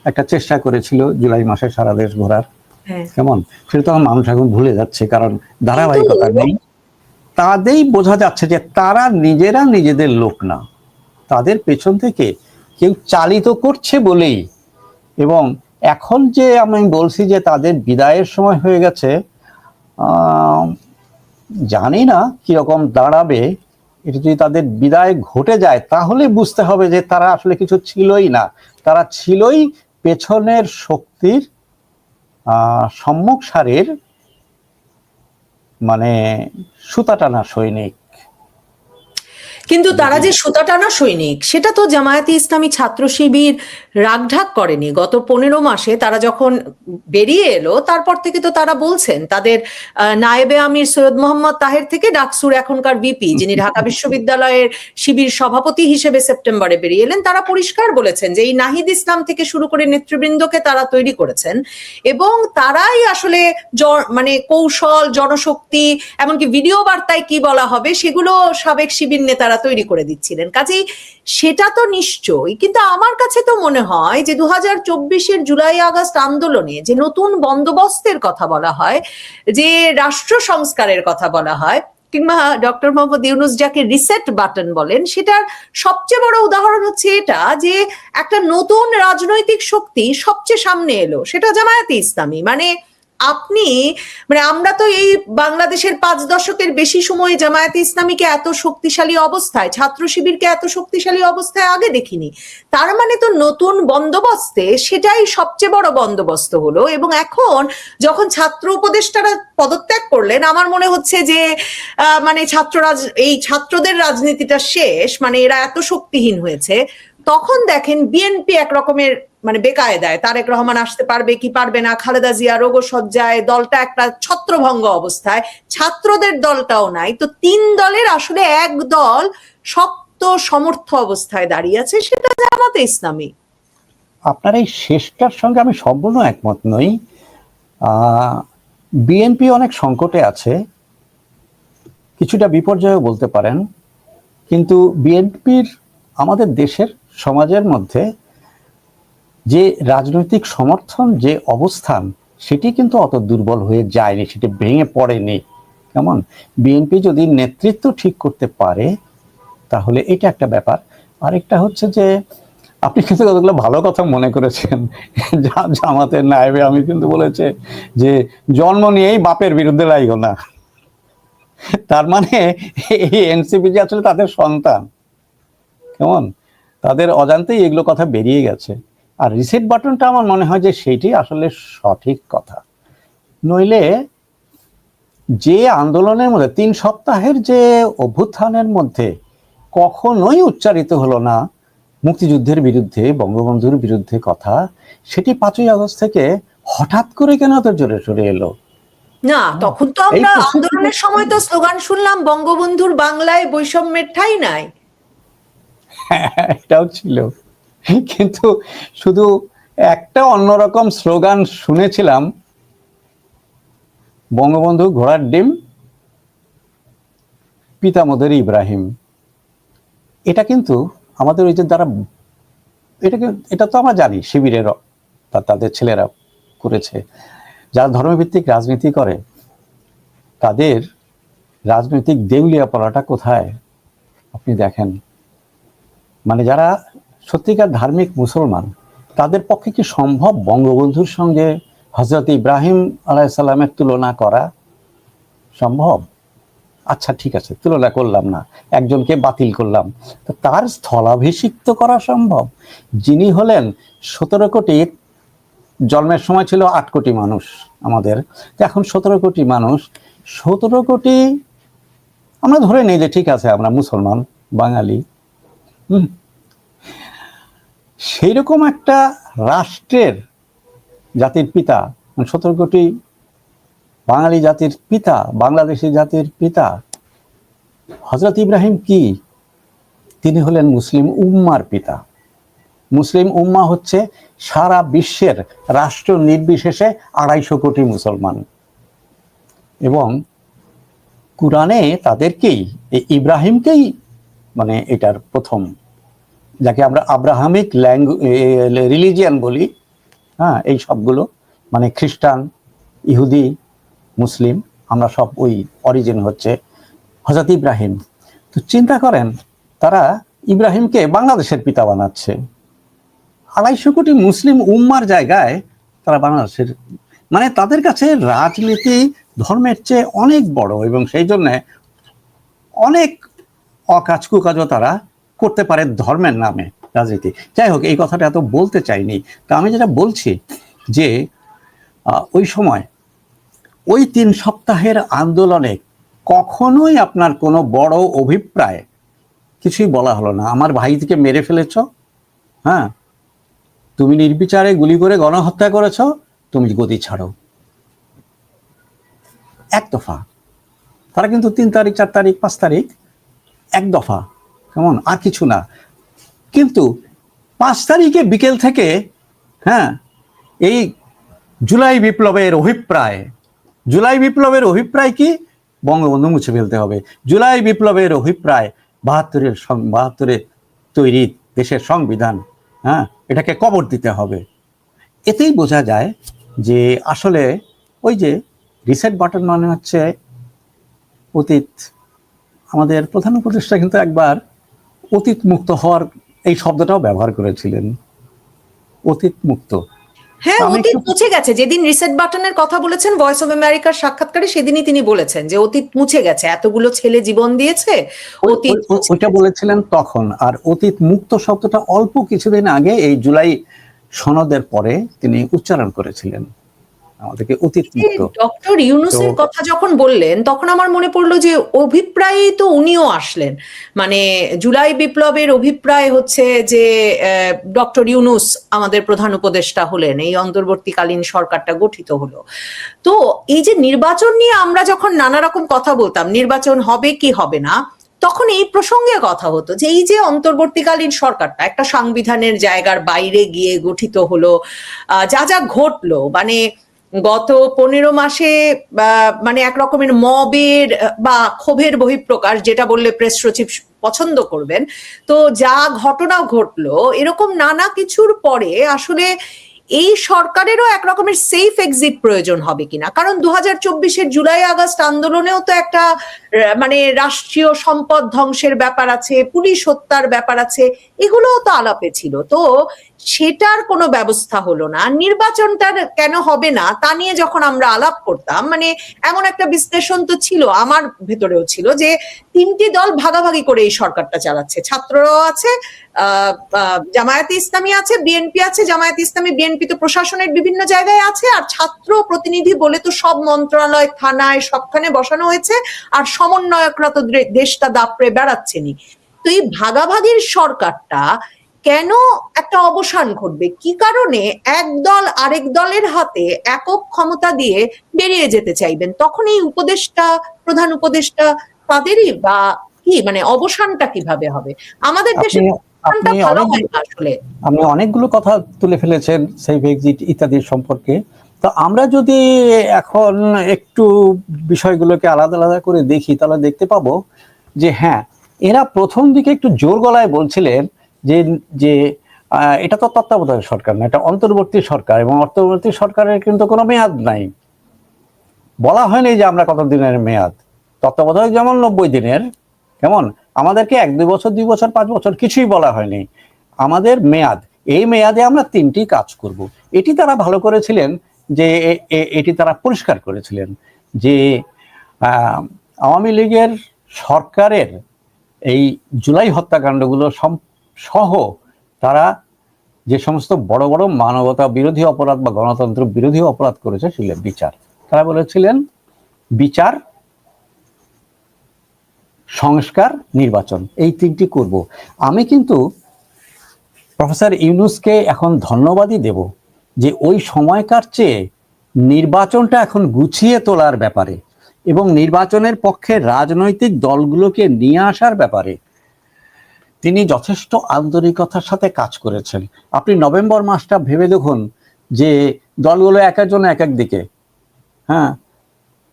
একটা চেষ্টা করেছিল জুলাই মাসে সারা দেশ ঘোরার। কেমন সেটা তখন মানুষ এখন ভুলে যাচ্ছে, কারণ ধারাবাহিকতা নেই। তাদেরই বোঝা যাচ্ছে যে তারা নিজেরা নিজেদের লোক না, তাদের পেছন থেকে কেউ চালিত করছে বলেই। এবং এখন যে আমি বলছি যে তাদের বিদায়ের সময় হয়ে গেছে, জানি না কিরকম দাঁড়াবে। এটা যদি তাদের বিদায় ঘটে যায় তাহলে বুঝতে হবে যে তারা আসলে কিছু ছিলই না, তারা ছিলই পেছনের শক্তির সম্মুখ সারির মানে সুতা টানা সৈনিক। কিন্তু তারা যে সুতা টানা সৈনিক সেটা তো জামায়াতে ইসলামী ছাত্র শিবির রাগঢাক করেনি। গত 15 মাসে তারা যখন বেরিয়ে এলো তারপর থেকে তো তারা বলছেন তাদের নায়েবে আমির সৈয়দ মোহাম্মদ তাহের থেকে ডাকসুর এখনকার ভিপি, যিনি ঢাকা বিশ্ববিদ্যালয়ের শিবির সভাপতি হিসেবে সেপ্টেম্বরে বেরিয়ে এলেন, তারা পরিষ্কার বলেছেন যে এই নাহিদ ইসলাম থেকে শুরু করে নেতৃবৃন্দকে তারা তৈরি করেছেন এবং তারাই আসলে মানে কৌশল, জনশক্তি, এমনকি ভিডিও বার্তায় কি বলা হবে সেগুলো সাবেক শিবির নেতারা তৈরি করে দিচ্ছিলেন। কাজেই সেটা তো নিশ্চয়ই। কিন্তু আমার কাছে তো মনে হয় যে 2024-এর জুলাই আগস্ট আন্দোলনে যে নতুন বন্দোবস্তের কথা বলা হয়, যে রাষ্ট্র সংস্কারের কথা বলা হয়, কিংবা ডক্টর মোহাম্মদ ইউনূস যাকে রিসেট বাটন বলেন, সেটার সবচেয়ে বড় উদাহরণ হচ্ছে এটা যে একটা নতুন রাজনৈতিক শক্তি সবচেয়ে সামনে এলো, সেটা জামায়াতে ইসলামী। মানে আমরা তো এই বাংলাদেশের 5 দশকের বেশি সময় জামায়াতে ইসলামীকে এত শক্তিশালী অবস্থায়, ছাত্র শিবিরকে এত শক্তিশালী অবস্থায় আগে দেখিনি। তার মানে তো নতুন বন্দোবস্তে সেটাই সবচেয়ে বড় বন্দোবস্ত হলো। এবং এখন যখন ছাত্র উপদেষ্টারা পদত্যাগ করলেন, আমার মনে হচ্ছে যে মানে এই ছাত্রদের রাজনীতিটা শেষ, মানে এরা এত শক্তিহীন হয়েছে। তখন দেখেন বিএনপি একরকমের মানে বেকায়দায়, তারেক রহমান আসতে পারবে কি পারবে না, খালেদা জিয়া রোগশয্যায়, দলটা একটা ছত্রভঙ্গ অবস্থায়, ছাত্রদের দলটাও নাই। তো 3 দলের আসলে এক দল শক্ত সমর্থ অবস্থায় দাঁড়িয়ে আছে, সেটা জামাতে ইসলামী। আপনার এই শেষটার সঙ্গে আমি সম্পূর্ণ একমত নই। বিএনপি অনেক সংকটে আছে, কিছুটা বিপর্যয়ও বলতে পারেন। কিন্তু বিএনপির আমাদের দেশের সমাজের মধ্যে যে রাজনৈতিক সমর্থন, যে অবস্থান, সেটি কিন্তু অত দুর্বল হয়ে যায়নি, সেটি ভেঙে পড়েনি। কেমন বিএনপি যদি নেতৃত্ব ঠিক করতে পারে তাহলে এটা একটা ব্যাপার। আরেকটা হচ্ছে যে আপনি কিন্তু কতগুলো ভালো কথা মনে করেছেন। জামাতের নায়েবে আমি কিন্তু বলেছে যে জন্ম নিয়েই বাপের বিরুদ্ধে লাইগো না। তার মানে এই এনসিপি যে আসলে তাদের সন্তান, কেমন তাদের অজান্তেই এগুলো কথা বেরিয়ে গেছে। আর রিসেট বাটনটা আমার মনে হয় যে সেইটি আসলে সঠিক কথা। নইলে যে আন্দোলনের মধ্যে 3 সপ্তাহের যে অভ্যুত্থানের মধ্যে কখনোই উচ্চারিত হলো না মুক্তিযুদ্ধের বিরুদ্ধে, বঙ্গবন্ধুর বিরুদ্ধে কথা, সেটি 5ই আগস্ট থেকে হঠাৎ করে কেন এত জোরে সরে এলো? না, তখন তো এই আমরা প্রশ্নটি আন্দোলনের সময় তো স্লোগান শুনলাম, বঙ্গবন্ধুর বাংলায় বৈষম্যের ঠাঁই নাই। এটাও ছিল, কিন্তু শুধু একটা অন্যরকম স্লোগান শুনেছিলাম, বঙ্গবন্ধু ঘোড়ার ডিম, পিতামহের ইব্রাহিম। এটা কিন্তু আমাদের ওই যে দ্বারা, এটা তো আমরা জানি শিবিরের বা তাদের ছেলেরা করেছে। যারা ধর্মভিত্তিক রাজনীতি করে তাদের রাজনৈতিক দেউলিয়াপনাটা কোথায় আপনি দেখেন। মানে যারা সত্যিকার ধার্মিক মুসলমান, তাদের পক্ষে কি সম্ভব বঙ্গবন্ধুর সঙ্গে হযরত ইব্রাহিম আলাইহিসসালামের তুলনা করা সম্ভব? আচ্ছা ঠিক আছে, তুলনা করলাম না, একজনকে বাতিল করলাম, তো তার স্থলাভিষিক্ত করা সম্ভব, যিনি হলেন 17 কোটি, জন্মের সময় ছিল 8 কোটি মানুষ আমাদের, তো এখন 17 কোটি মানুষ, 17 কোটি আমরা ধরে নিই যে ঠিক আছে আমরা মুসলমান বাঙালি, সেই রকম একটা রাষ্ট্রের জাতির পিতা, 17 কোটি বাঙালি জাতির পিতা, বাংলাদেশি জাতির পিতা হযরত ইব্রাহিম কি? তিনি হলেন মুসলিম উম্মার পিতা। মুসলিম উম্মা হচ্ছে সারা বিশ্বের রাষ্ট্র নির্বিশেষে 250 কোটি মুসলমান, এবং কুরআনে তাদেরকেই, এই ইব্রাহিমকেই, মানে এটার প্রথম, যাকে আমরা আব্রাহামিক রিলিজিয়ান বলি, হ্যাঁ, এই সবগুলো মানে খ্রিস্টান, ইহুদি, মুসলিম, আমরা সব ওই অরিজিন হচ্ছে হযরত ইব্রাহিম। তো চিন্তা করেন, তারা ইব্রাহিমকে বাংলাদেশের পিতা বানাচ্ছে, 250 কোটি মুসলিম উম্মার জায়গায় তারা বাংলাদেশের, মানে তাদের কাছে রাজনীতি ধর্মের চেয়ে অনেক বড়, এবং সেই জন্য অনেক অকাজ কুকাজও তারা করতে পারে ধর্মের নামে রাজনীতি। যাই হোক, এই কথাটা এত বলতে চাইনি। তা আমি যেটা বলছি যে ওই সময় ওই 3 সপ্তাহের আন্দোলনে কখনোই আপনার কোনো বড় অভিপ্রায় কিছুই বলা হলো না। আমার ভাইকে মেরে ফেলেছ, হ্যাঁ, তুমি নির্বিচারে গুলি করে গণহত্যা করেছ, তুমি গদি ছাড়ো, এক দফা। তারা কিন্তু 3 তারিখ, 4 তারিখ, 5 তারিখ এক দফা, কেমন, আর কিছু না। কিন্তু 5 তারিখে বিকেল থেকে, হ্যাঁ, এই জুলাই বিপ্লবের অভিপ্রায়, জুলাই বিপ্লবের অভিপ্রায় কি? বঙ্গবন্ধু মুছে ফেলতে হবে। জুলাই বিপ্লবের অভিপ্রায় 72-এ তৈরি দেশের সংবিধান, হ্যাঁ, এটাকে কবর দিতে হবে। এতেই বোঝা যায় যে আসলে ওই যে রিসেট বাটন মানে হচ্ছে অতীত। আমাদের প্রধান উপদেষ্টা কিন্তু একবার অতীত মুক্ত হওয়ার এই শব্দটাও ব্যবহার করেছিলেন, অতীত মুক্ত। হ্যাঁ, অতীত মুছে গেছে। যেদিন রিসেট বাটনের কথা বলেছেন ভয়েস অফ আমেরিকার সাক্ষাৎকারে, সেদিনই তিনি বলেছেন যে অতীত মুছে গেছে, এতগুলো ছেলে জীবন দিয়েছে, অতীত ওইটা বলেছিলেন তখন। আর অতীত মুক্ত শব্দটা অল্প কিছুদিন আগে এই জুলাই সনদের পরে তিনি উচ্চারণ করেছিলেন, আমাদেরকে অতীত মুক্ত। ডক্টর ইউনূসের কথা যখন বললেন তখন আমার মনে পড়লো যে অভিপ্রায়ে তো উনিও আসলেন। মানে জুলাই বিপ্লবের অভিপ্রায় হচ্ছে যে ডক্টর ইউনূস আমাদের প্রধান উপদেষ্টা হলেন, এই অন্তর্বর্তীকালীন সরকারটা গঠিত হলো। তো এই যে নির্বাচন নিয়ে আমরা যখন নানা রকম কথা বলতাম, নির্বাচন হবে কি হবে না, তখন এই প্রসঙ্গে কথা হতো যে এই যে অন্তর্বর্তীকালীন সরকারটা একটা সাংবিধানের জায়গার বাইরে গিয়ে গঠিত হলো, যা যা ঘটলো, মানে গত 15 মাসে মানে এক রকমের মবের বা ক্ষোভের বহিঃপ্রকাশ, যেটা বললে প্রেস সচিব পছন্দ করবেন, তো যা ঘটনা ঘটলো, এরকম নানা কিছুর পরে আসলে এই সরকারেরও এক রকমের সেফ এক্সিট প্রয়োজন হবে কিনা। কারণ 2024-এর জুলাই আগস্ট আন্দোলনেও তো একটা মানে রাষ্ট্রীয় সম্পদ ধ্বংসের ব্যাপার আছে, পুলিশ হত্যার ব্যাপার আছে, এগুলোও তো আলাপে ছিল। তো সেটার কোনো ব্যবস্থা হলো না। নির্বাচনটার কেন হবে না তা নিয়ে যখন আমরা আলাপ করতাম, মানে এমন একটা বিশ্লেষণ তো ছিল, আমার ভেতরেও ছিল, যে 3টি দল ভাগাভাগি করে এই সরকারটা চালাচ্ছে। ছাত্ররাও আছে, জামায়াতে ইসলামী আছে, বিএনপি আছে। জামায়াতে ইসলামী, বিএনপি তো প্রশাসনের বিভিন্ন জায়গায় আছে, আর ছাত্র প্রতিনিধি বলে তো সব মন্ত্রণালয়, থানায়, সবখানে বসানো হয়েছে, আর সমন্বয়করা তো দেশটা দাপড়ে বেড়াচ্ছেনি। তো এই ভাগাভাগির সরকারটা কেন একটা অবসান ঘটবে, কি কারণে এক দল আরেক দলের হাতে একক ক্ষমতা দিয়ে বেরিয়ে যেতে চাইবেন? তখন এই উপদেষ্টা, প্রধান উপদেষ্টা তাদেরই বা কি মানে অবসানটা কিভাবে হবে? আমাদের দেশে আপনি অবসানটা আপনি ভালো অনেক হয় না আসলে। আপনি অনেকগুলো কথা তুলে ফেলেছেন সেভ এক্সিট ইত্যাদির সম্পর্কে। তো আমরা যদি এখন একটু বিষয়গুলোকে আলাদা আলাদা করে দেখি, তাহলে দেখতে পাবো যে হ্যাঁ, এরা প্রথম দিকে একটু জোর গলায় বলছিলেন যে যে এটা তো তত্ত্বাবধায়ক সরকার না, এটা অন্তর্বর্তী সরকার, এবং অন্তর্বর্তী সরকারের কিন্তু কোনো মেয়াদ নাই। বলা হয়নি যে আমরা কত দিনের মেয়াদ। তত্ত্বাবধায়ক যেমন 90 দিনের, কেমন, আমাদেরকে 1-2 বছর, 2 বছর, 5 বছর কিছুই বলা হয়নি। আমাদের মেয়াদ, এই মেয়াদে আমরা 3টি কাজ করব। এটি তারা ভালো করেছিলেন, যে এটি তারা পরিষ্কার করেছিলেন যে আওয়ামী লীগের সরকারের এই জুলাই হত্যাকাণ্ডগুলো সহ তারা যে সমস্ত বড় বড় মানবতা বিরোধী অপরাধ বা গণতন্ত্র বিরোধী অপরাধ করেছে সেগুলো বিচার, তারা বলেছিলেন বিচার, সংস্কার, নির্বাচন, এই 3টি করব। আমি কিন্তু প্রফেসর ইউনূসকে এখন ধন্যবাদই দেব যে ওই সময়কার চেয়ে নির্বাচনটা এখন গুছিয়ে তোলার ব্যাপারে এবং নির্বাচনের পক্ষে রাজনৈতিক দলগুলোকে নিয়ে আসার ব্যাপারে তিনি যথেষ্ট আন্তরিকতার সাথে কাজ করেছেন। আপনি নভেম্বর মাসটা ভেবে দেখুন যে দলগুলো এক একজন এক এক দিকে। হ্যাঁ,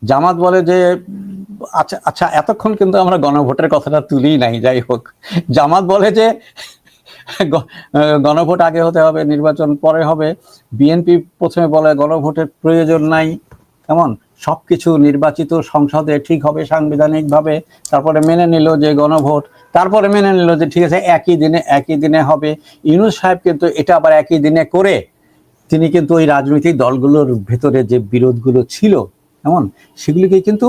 জামাত বলে যে আচ্ছা আচ্ছা, এতক্ষণ কিন্তু আমরা গণভোটের কথাটা তুলি নাই, যাই হোক, জামাত বলে যে গণভোট আগে হতে হবে, নির্বাচন পরে হবে। বিএনপি প্রথমে বলে গণভোটের প্রয়োজন নাই, কেমন, সবকিছু নির্বাচিত সংসদে ঠিক হবে সাংবিধানিকভাবে। তারপরে মেনে নিল যে গণভোট, তারপরে মেনে নিল যে ঠিক আছে একই দিনে হবে। ইউনূস সাহেব কিন্তু এটা আবার একই দিনে করে তিনি কিন্তু ওই রাজনৈতিক দলগুলোর ভেতরে যে বিরোধগুলো ছিল এমন, সেগুলিকে কিন্তু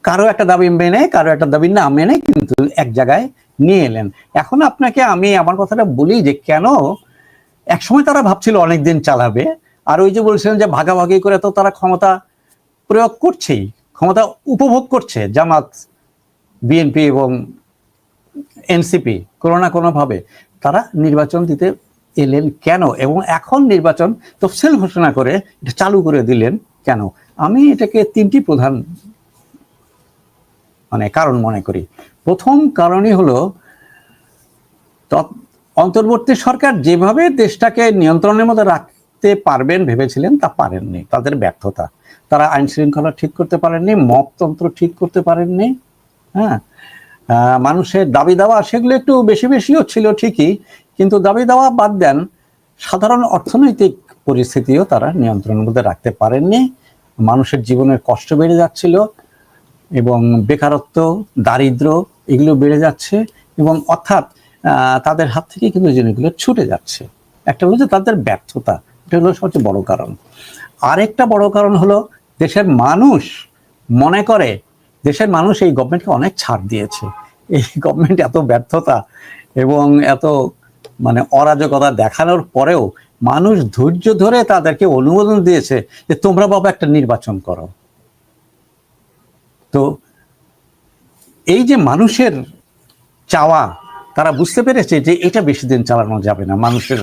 কারো একটা দাবি মেনে কারো একটা দাবি না মেনে কিন্তু এক জায়গায় নিয়ে এলেন। এখন আপনাকে আমি আমার কথাটা বলি যে কেন একসময় তারা ভাবছিল অনেকদিন চালাবে, আর ওই যে বলছিলেন যে ভাগাভাগি করে তো তারা ক্ষমতা প্রয়োগ করছেই, ক্ষমতা উপভোগ করছে জামাত, বিএনপি এবং এনসিপি, কোনো না কোনো ভাবে তারা নির্বাচন দিতে এলেন কেন, এবং এখন নির্বাচন তফসিল ঘোষণা করে এটা চালু করে দিলেন কেন? আমি এটাকে 3টি প্রধান কারণ মনে করি। প্রথম কারণই হলো অন্তর্বর্তী সরকার যেভাবে দেশটাকে নিয়ন্ত্রণের মধ্যে রাখতে পারবেন ভেবেছিলেন তা পারেননি, তাদের ব্যর্থতা। তারা আইন শৃঙ্খলা ঠিক করতে পারেননি, মপতন্ত্র ঠিক করতে পারেননি। হ্যাঁ, মানুষের দাবি দাওয়া সেগুলো একটু বেশিও ছিল ঠিকই, কিন্তু দাবি দাওয়া বাদ দেন, সাধারণ অর্থনৈতিক পরিস্থিতিও তারা নিয়ন্ত্রণের মধ্যে রাখতে পারেননি। মানুষের জীবনের কষ্ট বেড়ে যাচ্ছিল এবং বেকারত্ব, দারিদ্র এগুলো বেড়ে যাচ্ছে, এবং অর্থাৎ তাদের হাত থেকে কিন্তু জিনিসগুলো ছুটে যাচ্ছে। একটা হলো যে তাদের ব্যর্থতা, এটা হলো সবচেয়ে বড় কারণ। আরেকটা বড় কারণ হলো দেশের মানুষ মনে করে দেশের মানুষ এই গভর্নমেন্টকে অনেক ছাড় দিয়েছে। এই গভর্নমেন্ট এত ব্যর্থতা এবং এত অরাজকতা দেখানোর পরেও মানুষ ধৈর্য ধরে তাদেরকে অনুমোদন দিয়েছে যে তোমরা বাবা একটা নির্বাচন করো। তো এই যে মানুষের চাওয়া, তারা বুঝতে পেরেছে যে এটা বেশি দিন চালানো যাবে না, মানুষের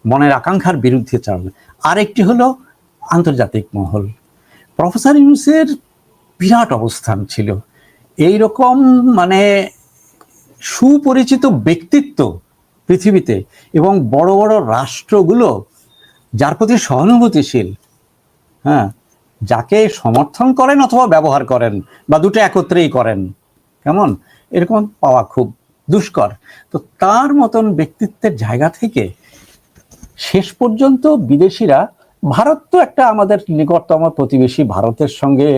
মনের আকাঙ্ক্ষার বিরুদ্ধে চালানো। আরেকটি হলো আন্তর্জাতিক মহল। প্রফেসর ইউনূসের বিরাট অবস্থান ছিল, এইরকম সুপরিচিত ব্যক্তিত্ব পৃথিবীতে, এবং বড় বড় রাষ্ট্রগুলো যার প্রতি সহানুভূতিশীল, হ্যাঁ, যাকে সমর্থন করেন অথবা ব্যবহার করেন বা দুটো একত্রেই করেন, কেমন, এরকম পাওয়া খুব দুষ্কর। তো তার মতন ব্যক্তিত্বের জায়গা থেকে শেষ পর্যন্ত বিদেশিরা, ভারত তো একটা আমাদের নিকটতম প্রতিবেশী, ভারতের সঙ্গে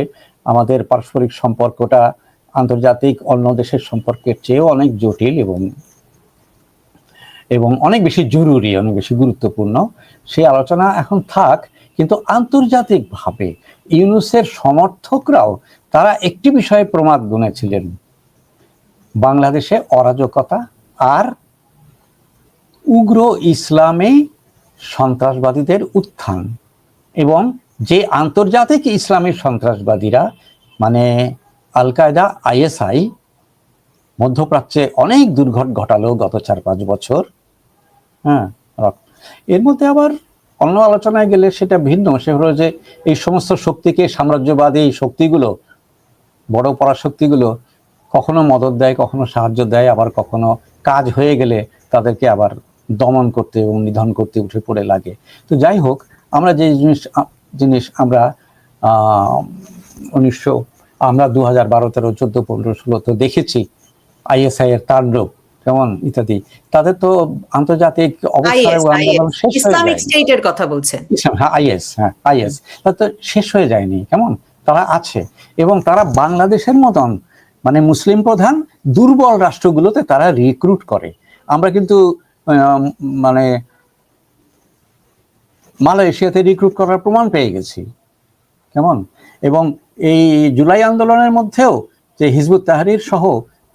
আমাদের পারস্পরিক সম্পর্কটা আন্তর্জাতিক অন্য দেশের সম্পর্কের চেয়েও অনেক জটিল এবং অনেক বেশি জরুরি, অনেক বেশি গুরুত্বপূর্ণ। সেই আলোচনা এখন থাক, কিন্তু আন্তর্জাতিকভাবে ইউনূসের সমর্থকরাও তারা একটি বিষয়ে প্রমাদ গুনেছিলেন, বাংলাদেশে অরাজকতা আর উগ্র ইসলামে সন্ত্রাসবাদীদের উত্থান, এবং যে আন্তর্জাতিক ইসলামী সন্ত্রাসবাদীরা আল কায়দা, ISI মধ্যপ্রাচ্যে অনেক দুর্ঘট ঘটালো গত 4-5 বছর, হ্যাঁ, এর মধ্যে আবার অন্য আলোচনায় গেলে সেটা ভিন্ন। সে হলো যে এই সমস্ত শক্তিকে, সাম্রাজ্যবাদী শক্তিগুলো, বড় পরাশক্তিগুলো কখনো মদদ দেয়, কখনো সাহায্য দেয়, আবার কখনো কাজ হয়ে গেলে তাদেরকে আবার দমন করতে এবং নিধন করতে উঠে পড়ে লাগে। তো যাই হোক, আমরা যে জিনিস আমরা 1900 আমরা 2012, 13, 14, 15, 16 তো দেখেছি ISI এর তাণ্ডব কেমন ইত্যাদি। তাদের তো আন্তর্জাতিক অবস্থান এবং আন্দোলন শেষ হয়ে ইসলামিক যায়। স্টেটের কথা বলছেন। হ্যাঁ, আইএস তো শেষ হয়ে যায়নি, কেমন তারা আছে। এবং তারা বাংলাদেশের মতন মানে মুসলিম প্রধান দুর্বল রাষ্ট্রগুলোতে তারা রিক্রুট করে। আমরা কিন্তু মানে মালয়েশিয়াতে রিক্রুট করার প্রমাণ পেয়ে গেছি, কেমন। এবং এই জুলাই আন্দোলনের মধ্যেও যে হিজবুত তাহরির সহ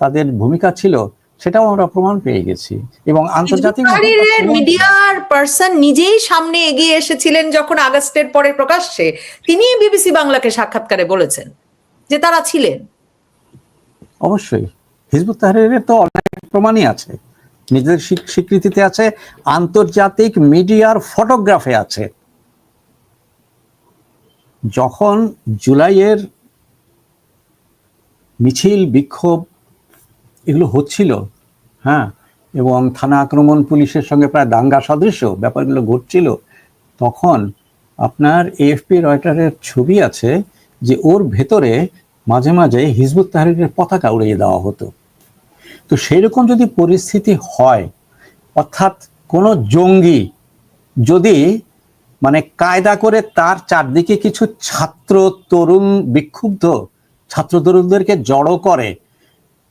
তাদের ভূমিকা ছিল, সেটাও আমরা প্রমাণ পেয়ে গেছি। এবং আন্তর্জাতিক মিডিয়ার পার্সন নিজেই সামনে এগিয়ে এসেছিলেন যখন আগস্টের পরে প্রকাশ্যে, তিনি বিবিসি বাংলাকে সাক্ষাৎকারে বলেছেন যে তারা ছিলেন। অবশ্যই হিজবুত তাহরিরের তো অনেক প্রমাণই আছে, নিজেদের স্বীকৃতিতে আছে, আন্তর্জাতিক মিডিয়ার ফটোগ্রাফে আছে। যখন জুলাইয়ের মিছিল, বিক্ষোভ এগুলো হচ্ছিল, হ্যাঁ, এবং থানা আক্রমণ, পুলিশের সঙ্গে প্রায় দাঙ্গা সদৃশ ব্যাপারগুলো ঘটছিল, তখন আপনার AFP রয়টারের ছবি আছে যে ওর ভেতরে মাঝে মাঝে হিজবুত তাহরিরের পতাকা উড়িয়ে দেওয়া হতো। তো সেই রকম যদি পরিস্থিতি হয়, অর্থাৎ কোনো জঙ্গি যদি মানে কায়দা করে তার চারদিকে কিছু ছাত্র তরুণ, বিক্ষুব্ধ ছাত্র তরুণদেরকে জড়ো করে,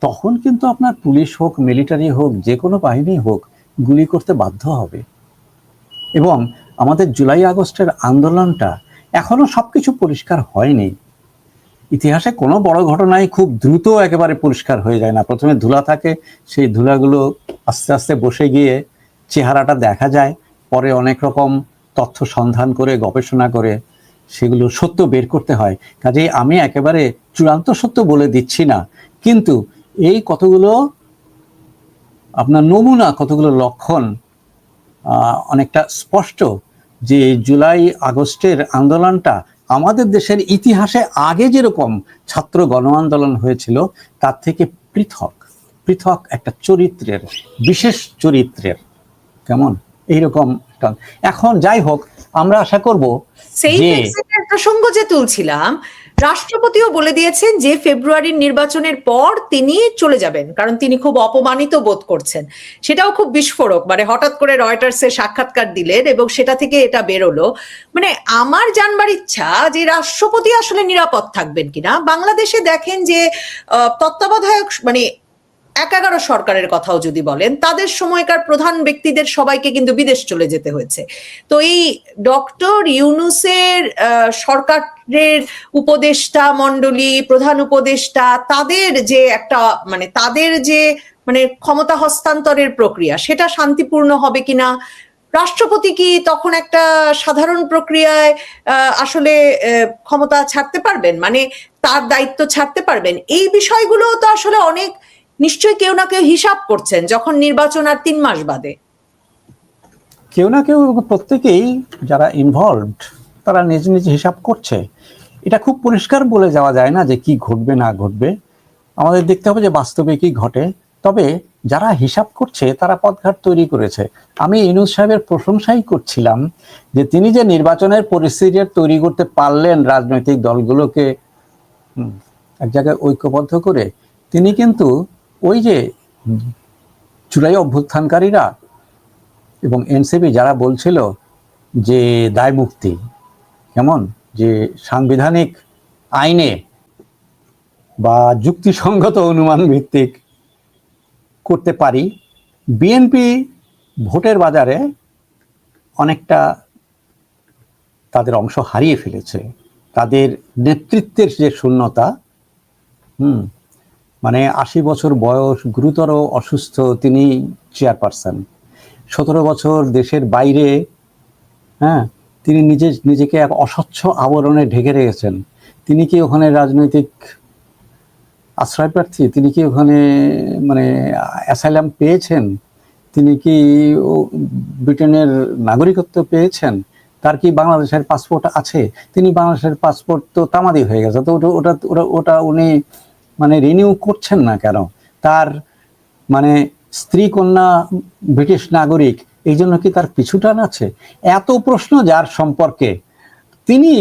তখন কিন্তু আপনার পুলিশ হোক, মিলিটারি হোক, যে কোনো বাহিনী হোক, গুলি করতে বাধ্য হবে। এবং আমাদের জুলাই আগস্টের আন্দোলনটা এখনো সবকিছু পরিষ্কার হয়নি। ইতিহাসে কোনো বড় ঘটনাই খুব দ্রুত একেবারে পরিষ্কার হয়ে যায় না। প্রথমে ধুলা থাকে, সেই ধুলাগুলো আস্তে আস্তে বসে গিয়ে চেহারাটা দেখা যায়, পরে অনেক রকম তথ্য সন্ধান করে, গবেষণা করে সেগুলো সত্য বের করতে হয়। কাজেই আমি একেবারে চূড়ান্ত সত্য বলে দিচ্ছি না, কিন্তু এই কতগুলো আপনার নমুনা, কতগুলো লক্ষণ অনেকটা স্পষ্ট যে জুলাই আগস্টের আন্দোলনটা আমাদের দেশের ইতিহাসে আগে যেরকম ছাত্র গণ আন্দোলন হয়েছিল তার থেকে পৃথক, পৃথক একটা চরিত্রের, বিশেষ চরিত্রের, কেমন এইরকম। এখন যাই হোক, আমরা আশা করব সেই প্রসঙ্গ যে তুলছিলাম, রাষ্ট্রপতিও বলে দিয়েছেন যে ফেব্রুয়ারির নির্বাচনের পর তিনি চলে যাবেন, কারণ তিনি খুব অপমানিত বোধ করছেন। সেটাও খুব বিস্ফোরক, মানে হঠাৎ করে রয়টার্সে সাক্ষাৎকার দিলেন এবং সেটা থেকে এটা বেরোলো। মানে আমার জানবার ইচ্ছা যে রাষ্ট্রপতি আসলে নিরাপদ থাকবেন কিনা। বাংলাদেশে দেখেন যে তত্ত্বাবধায়ক মানে 11 সরকারের কথাও যদি বলেন, তাদের সময়কার প্রধান ব্যক্তিদের সবাইকে কিন্তু বিদেশ চলে যেতে হয়েছে। তো এই ডক্টর ইউনূসের সরকারের উপদেষ্টা মণ্ডলী, প্রধান উপদেষ্টা, তাদের যে একটা মানে তাদের যে মানে ক্ষমতা হস্তান্তরের প্রক্রিয়া, সেটা শান্তিপূর্ণ হবে কিনা, রাষ্ট্রপতি কি তখন একটা সাধারণ প্রক্রিয়ায় আসলে ক্ষমতা ছাড়তে পারবেন, মানে তার দায়িত্ব ছাড়তে পারবেন, এই বিষয়গুলো তো আসলে অনেক নিশ্চয়ই কেউ না কেউ হিসাব করছেন যখন নির্বাচন আর 3 মাস বাদে। কেউ না কেউ, প্রত্যেকেই যারা ইনভলভড তারা নিজ নিজ হিসাব করছে। এটা খুব পরিষ্কার বলে যাওয়া যায় না যে কি ঘটবে না ঘটবে, আমাদের দেখতে হবে যে বাস্তবে কি ঘটে। তবে যারা হিসাব করছে তারা পথঘাট তৈরি করেছে। আমি ইউনূস সাহেবের প্রশংসাই করছিলাম যে তিনি যে নির্বাচনের পরিস্থিতি তৈরি করতে পারলেন, রাজনৈতিক দলগুলোকে এক জায়গায় ঐক্যবদ্ধ করে। তিনি কিন্তু ওই যে জুলাই অভ্যুত্থানকারীরা এবং এনসিপি যারা বলছিল যে দায় মুক্তি, কেমন যে সাংবিধানিক আইনে বা যুক্তিসঙ্গত অনুমান ভিত্তিক করতে পারি, বিএনপি ভোটের বাজারে অনেকটা তাদের অংশ হারিয়ে ফেলেছে। তাদের নেতৃত্বের যে শূন্যতা, মানে 80 বছর বয়স, গুরুতর অসুস্থ তিনি চেয়ারপারসন, 17 বছর দেশের বাইরে, হ্যাঁ, তিনি নিজেকে এক অস্বচ্ছ আবরণে ঢেকে রেখেছেন। তিনি কি ওখানে রাজনৈতিক আশ্রয় প্রার্থী? তিনি কি ওখানে মানে অ্যাসাইলাম পেয়েছেন? তিনি কি ব্রিটেনের নাগরিকত্ব পেয়েছেন? তার কি বাংলাদেশের পাসপোর্ট আছে? তিনি বাংলাদেশের পাসপোর্ট তো তামাদি হয়ে গেছে, তো ওটা ওটা ওটা ওটা উনি মানে রিনিউ করছেন না কেন? তার মানে স্ত্রী কন্যা ব্রিটিশ নাগরিক, এই জন্য কি তার পিছুটান আছে? এত প্রশ্ন যার সম্পর্কে, তিনি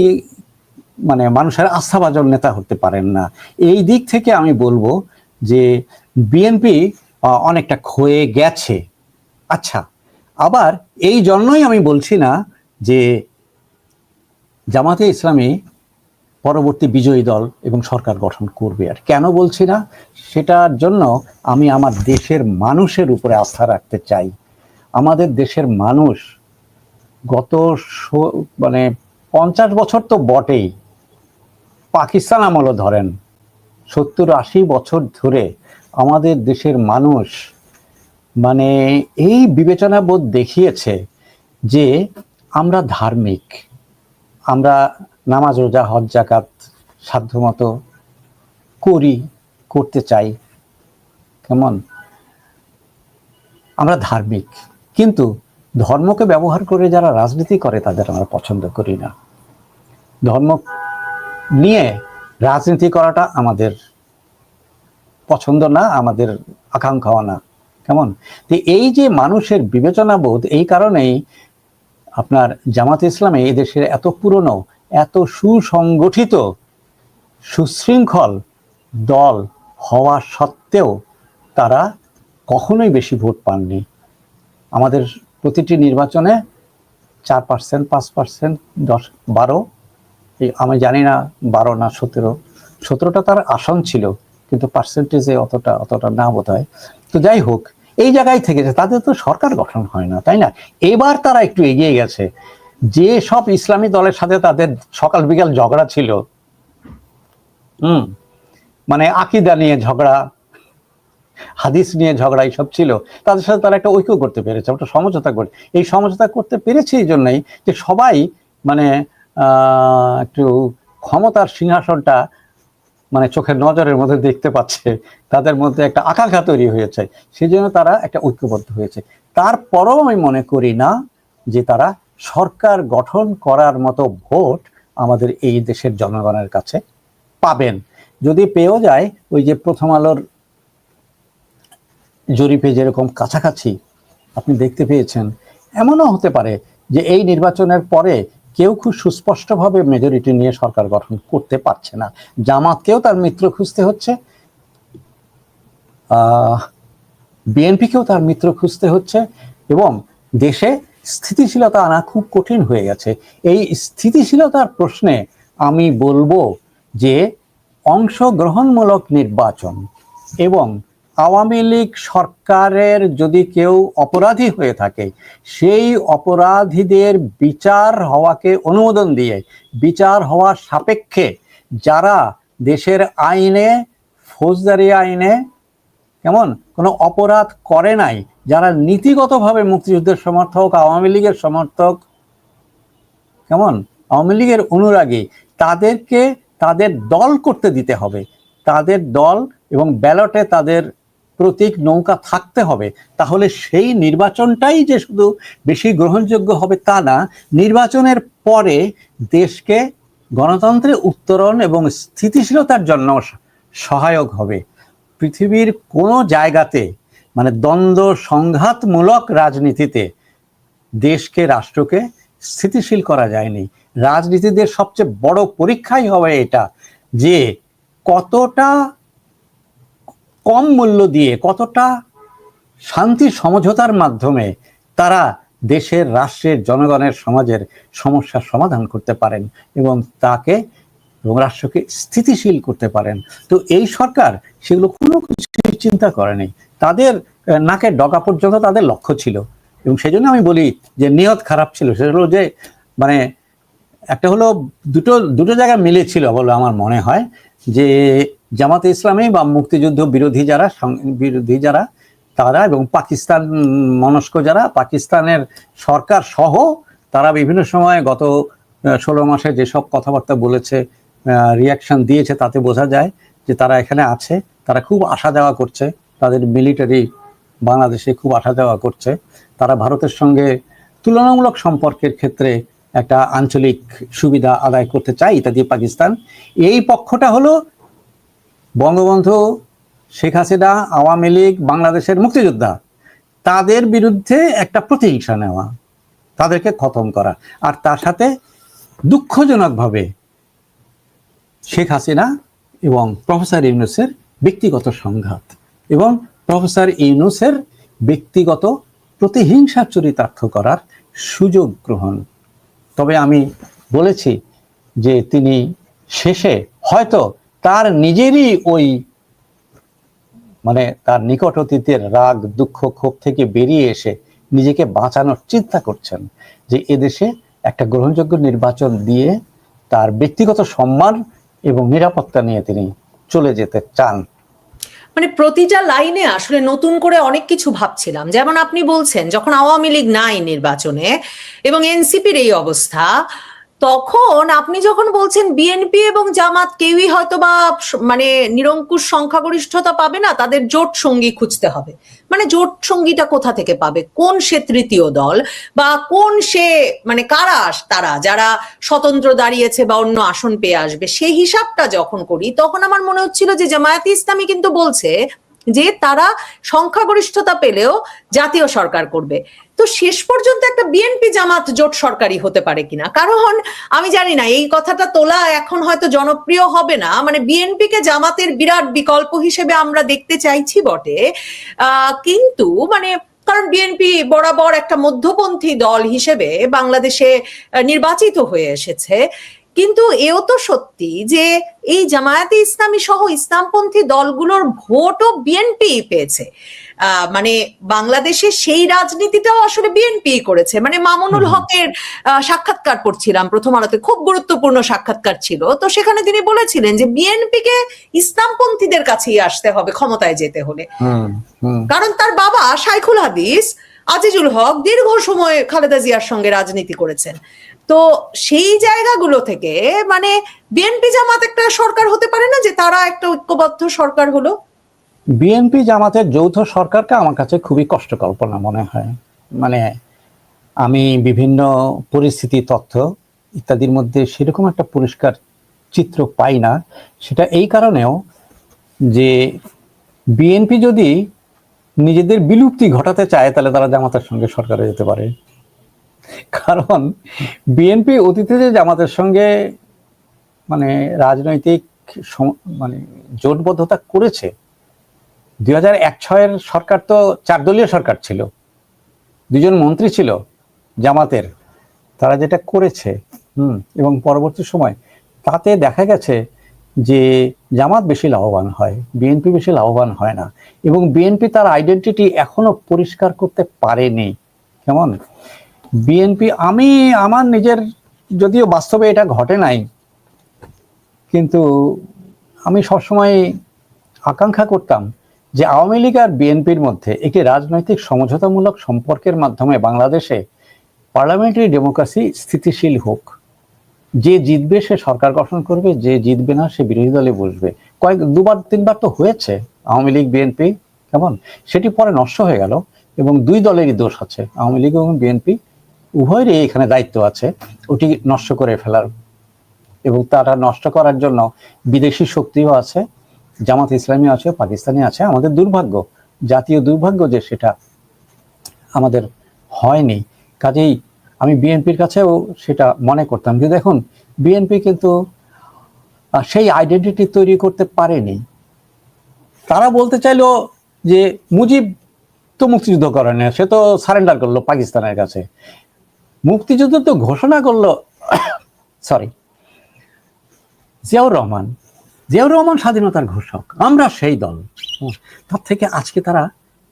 মানে মানুষের আস্থাভাজন নেতা হতে পারেন না। এই দিক থেকে আমি বলবো যে বিএনপি অনেকটা ক্ষয়ে গেছে। আচ্ছা, আবার এই জন্যই আমি বলছি না যে জামাতে ইসলামী পরবর্তী বিজয়ী দল এবং সরকার গঠন করবে। আর কেন বলছি না, সেটার জন্য আমি আমার দেশের মানুষের উপরে আস্থা রাখতে চাই। আমাদের দেশের মানুষ গত মানে 50 বছর তো বটেই, পাকিস্তান আমলও ধরেন 70-80 বছর ধরে আমাদের দেশের মানুষ মানে এই বিবেচনা বোধ দেখিয়েছে যে আমরা ধার্মিক, আমরা নামাজ রোজা হজ জাকাত সাধ্যমতো করি, করতে চাই, কেমন আমরা ধার্মিক, কিন্তু ধর্মকে ব্যবহার করে যারা রাজনীতি করে তাদের আমরা পছন্দ করি না। ধর্ম নিয়ে রাজনীতি করাটা আমাদের পছন্দ না, আমাদের আকাঙ্ক্ষাও না, কেমন। তো এই যে মানুষের বিবেচনা বোধ, এই কারণেই আপনার জামাত ইসলামে এই দেশের এত পুরনো, এত সুসংগঠিত, সুশৃঙ্খল দল হওয়া সত্ত্বেও তারা কখনোই বেশি ভোট পাননি। আমাদের প্রতিটি নির্বাচনে 4%, 5%, 10, 12, আমি জানি না 12 না 17টা তার আসন ছিল, কিন্তু পার্সেন্টেজে অতটা না বোধ হয়। তো যাই হোক, এই জায়গায় থেকে তাদের তো সরকার গঠন হয় না, তাই না? এবার তারা একটু এগিয়ে গেছে। যে সব ইসলামী দলের সাথে তাদের সকাল বিকাল ঝগড়া ছিল, মানে আকিদা নিয়ে ঝগড়া, হাদিস নিয়ে ঝগড়া, এইসব ছিল, তাদের সাথে তারা একটা ঐক্য করতে পেরেছে, একটা সমঝোতা করে। এই সমঝোতা করতে পেরেছে এই জন্যই যে সবাই মানে একটু ক্ষমতার সিংহাসনটা মানে চোখের নজরের মধ্যে দেখতে পাচ্ছে, তাদের মধ্যে একটা আকাঙ্ক্ষা তৈরি হয়েছে, সেই জন্য তারা একটা ঐক্যবদ্ধ হয়েছে। তারপরও আমি মনে করি না যে তারা সরকার গঠন করার মতো ভোট আমাদের এই দেশের জনগণের কাছে পাবেন। যদি পেয়েও যায়, ওই যে প্রথম আলোর জরিপে যেরকম কাছাকাছি আপনি দেখতে পেয়েছেন, এমনও হতে পারে যে এই নির্বাচনের পরে কেউ খুব সুস্পষ্টভাবে মেজরিটি নিয়ে সরকার গঠন করতে পারছে না। জামাতকেও তার মিত্র খুঁজতে হচ্ছে, বিএনপিকেও তার মিত্র খুঁজতে হচ্ছে, এবং দেশে স্থিতিশীলতা আনা খুব কঠিন হয়ে গেছে। এই স্থিতিশীলতার প্রশ্নে আমি বলবো যে অংশগ্রহণমূলক নির্বাচন এবং আওয়ামী লীগ সরকারের যদি কেউ অপরাধী হয়ে থাকে, সেই অপরাধীদের বিচার হওয়াকে অনুমোদন দিয়ে, বিচার হওয়ার সাপেক্ষে যারা দেশের আইনে, ফৌজদারি আইনে কেমন কোনো অপরাধ করে নাই, যারা নীতিগতভাবে মুক্তিযুদ্ধের সমর্থক, আওয়ামী লীগের সমর্থক, কেমন আওয়ামী লীগের অনুরাগী, তাদেরকে তাদের দল করতে দিতে হবে। তাদের দল এবং ব্যালটে তাদের প্রতীক নৌকা থাকতে হবে। তাহলে সেই নির্বাচনটাই যে শুধু বেশি গ্রহণযোগ্য হবে তা না, নির্বাচনের পরে দেশকে গণতন্ত্রে উত্তরণ এবং স্থিতিশীলতার জন্য সহায়ক হবে। পৃথিবীর কোনো জায়গাতে মানে দ্বন্দ্ব সংঘাতমূলক রাজনীতিতে দেশকে, রাষ্ট্রকে স্থিতিশীল করা যায়নি। রাজনীতিদের সবচেয়ে বড় পরীক্ষাই হবে এটা, যে কতটা কম মূল্য দিয়ে, কতটা শান্তি সমঝোতার মাধ্যমে তারা দেশের, রাষ্ট্রের, জনগণের, সমাজের সমস্যার সমাধান করতে পারেন এবং তাকে এবং রাষ্ট্রকে স্থিতিশীল করতে পারেন। তো এই সরকার সেগুলো কোনো কিছু চিন্তা করেনি। তাদের নাকের ডগা পর্যন্ত তাদের লক্ষ্য ছিল, এবং সেই জন্য আমি বলি যে নিয়ত খারাপ ছিল। সেটা হলো যে মানে একটা হলো দুটো জায়গা মিলেছিল বলে আমার মনে হয়, যে জামাতে ইসলামী বা মুক্তিযুদ্ধ বিরোধী যারা তারা, এবং পাকিস্তান মনস্ক যারা, পাকিস্তানের সরকার সহ তারা বিভিন্ন সময় গত 16 মাসে যেসব কথাবার্তা বলেছে, রিয়াকশন দিয়েছে, তাতে বোঝা যায় যে তারা এখানে আছে, তারা খুব আশা দেওয়া করছে, তাদের মিলিটারি বাংলাদেশে খুব আসা যাওয়া করছে। তারা ভারতের সঙ্গে তুলনামূলক সম্পর্কের ক্ষেত্রে একটা আঞ্চলিক সুবিধা আদায় করতে চায় ইত্যাদি। পাকিস্তান এই পক্ষটা হলো বঙ্গবন্ধু, শেখ হাসিনা, আওয়ামী লীগ, বাংলাদেশের মুক্তিযোদ্ধা, তাদের বিরুদ্ধে একটা প্রতিহিংসা নেওয়া, তাদেরকে খতম করা। আর তার সাথে দুঃখজনকভাবে শেখ হাসিনা এবং প্রফেসর ইউনূসের ব্যক্তিগত সংঘাত এবং প্রফেসর ইউনূসের ব্যক্তিগত প্রতিহিংসা চরিতার্থ করার সুযোগ গ্রহণ। তবে আমি বলেছি যে তিনি শেষে হয়তো তার নিজেরই ওই মানে তার নিকট অতীতের রাগ, দুঃখ, ক্ষোভ থেকে বেরিয়ে এসে নিজেকে বাঁচানোর চিন্তা করছেন, যে এদেশে একটা গ্রহণযোগ্য নির্বাচন দিয়ে তার ব্যক্তিগত সম্মান এবং নিরাপত্তা নিয়ে তিনি চলে যেতে চান। মানে প্রতিটা লাইনে আসলে নতুন করে অনেক কিছু ভাবছিলাম। যেমন আপনি বলছেন যখন আওয়ামী লীগ নাই নির্বাচনে এবং এনসিপির এই অবস্থা, তখন আপনি যখন বলছেন বিএনপি এবং জামাত কেউই হয়তো বা মানে নিরঙ্কুশ সংখ্যাগরিষ্ঠতা পাবে না, তাদের জোট সঙ্গী খুঁজতে হবে। মানে জোট সঙ্গীটা কোথা থেকে পাবে? কোন সে তৃতীয় দল বা কোন সে মানে কারা তারা যারা স্বতন্ত্র দাঁড়িয়েছে বা অন্য আসন পেয়ে আসবে? সেই হিসাবটা যখন করি তখন আমার মনে হচ্ছিল যে জামায়াতে ইসলামী কিন্তু বলছে যে তারা সংখ্যাগরিষ্ঠতা পেলেও জাতীয় সরকার করবে। তো শেষ পর্যন্ত একটা বিএনপি জামাত জোট সরকারি হতে পারে কিনা, কারণ আমি জানি না, এই কথাটা তোলা এখন হয়তো জনপ্রিয় হবে না। মানে বিএনপিকে জামাতের বিরাট বিকল্প হিসেবে আমরা দেখতে চাইছি বটে, কিন্তু মানে কারণ বিএনপি বরাবর একটা মধ্যপন্থী দল হিসেবে বাংলাদেশে নির্বাচিত হয়ে এসেছে। কিন্তু এও তো সত্যি যে এই জামায়াতে ইসলামী সহ ইসলামপন্থী দলগুলোর ভোটও বিএনপি পেয়েছে। মানে বাংলাদেশে সেই রাজনীতিটাও আসলে বিএনপি করেছে। মানে মামুনুল হকের সাক্ষাৎকার পড়ছিলাম প্রথম আলোতে, খুব গুরুত্বপূর্ণ সাক্ষাৎকার ছিল। তো সেখানে তিনি বলেছিলেন যে বিএনপিকে ইসলামপন্থীদের কাছেই আসতে হবে ক্ষমতায় যেতে হলে, কারণ তার বাবা শাইখুল হাদিস আজিজুল হক দীর্ঘ সময় খালেদা জিয়ার সঙ্গে রাজনীতি করেছেন। তো সেই জায়গাগুলো থেকে মানে বিএনপি জামাত একটা সরকার হতে পারে না, যে তারা একটা ঐক্যবদ্ধ সরকার হলো? বিএনপি জামাতের যৌথ সরকারকে আমার কাছে খুবই কষ্ট কল্পনা মনে হয়। মানে আমি বিভিন্ন পরিস্থিতি, তথ্য ইত্যাদির মধ্যে সেরকম একটা পরিষ্কার চিত্র পাই না। সেটা এই কারণেও যে বিএনপি যদি নিজেদের বিলুপ্তি ঘটাতে চায় তাহলে তারা জামাতের সঙ্গে সরকারে যেতে পারে। কারণ বিএনপি অতীতে যে জামাতের সঙ্গে মানে রাজনৈতিক মানে জোটবদ্ধতা করেছে, 2001-06 সরকার তো 4 দলীয় সরকার ছিল, 2 জন মন্ত্রী ছিল জামাতের, তারা যেটা করেছে এবং পরবর্তী সময় তাতে দেখা গেছে যে জামাত বেশি লাভবান হয়, বিএনপি বেশি লাভবান হয় না। এবং বিএনপি তার আইডেন্টিটি এখনো পরিষ্কার করতে পারেনি। কেমন বিএনপি, আমি আমার নিজের, যদিও বাস্তবে এটা ঘটে নাই, কিন্তু আমি সবসময় আকাঙ্ক্ষা করতাম যে আওয়ামী লীগ আর বিএনপির মধ্যে একটি রাজনৈতিক সমঝোতামূলক সম্পর্কের মাধ্যমে বাংলাদেশে পার্লামেন্টারি ডেমোক্রেসি স্থিতিশীল হোক। যে জিতবে সে সরকার গঠন করবে, যে জিতবে না সে বিরোধী দলে বসবে। 2-3 বার তো হয়েছে আওয়ামী লীগ বিএনপি, কেমন সেটি পরে নষ্ট হয়ে গেল। এবং 2 দলেরই দোষ আছে, আওয়ামী লীগ এবং বিএনপি উভয়েরই এখানে দায়িত্ব আছে ওটি নষ্ট করে ফেলার। এবং তারা নষ্ট করার জন্য বিদেশি শক্তিও আছে, জামাত ইসলামী আছে, পাকিস্তানি আছে। আমাদের দুর্ভাগ্য, জাতীয় দুর্ভাগ্য যে সেটা আমাদের হয়নি। কাজেই আমি বিএনপির কাছেও সেটা মনে করতাম যে দেখুন বিএনপি কিন্তু সেই আইডেন্টিটি তৈরি করতে পারেনি। তারা বলতে চাইলো যে মুজিব তো মুক্তিযুদ্ধ করেনি, সে তো সারেন্ডার করলো পাকিস্তানের কাছে। মুক্তিযুদ্ধ তো ঘোষণা করলো জিয়াউর রহমান স্বাধীনতার ঘোষক, আমরা সেই দল। তার থেকে আজকে তারা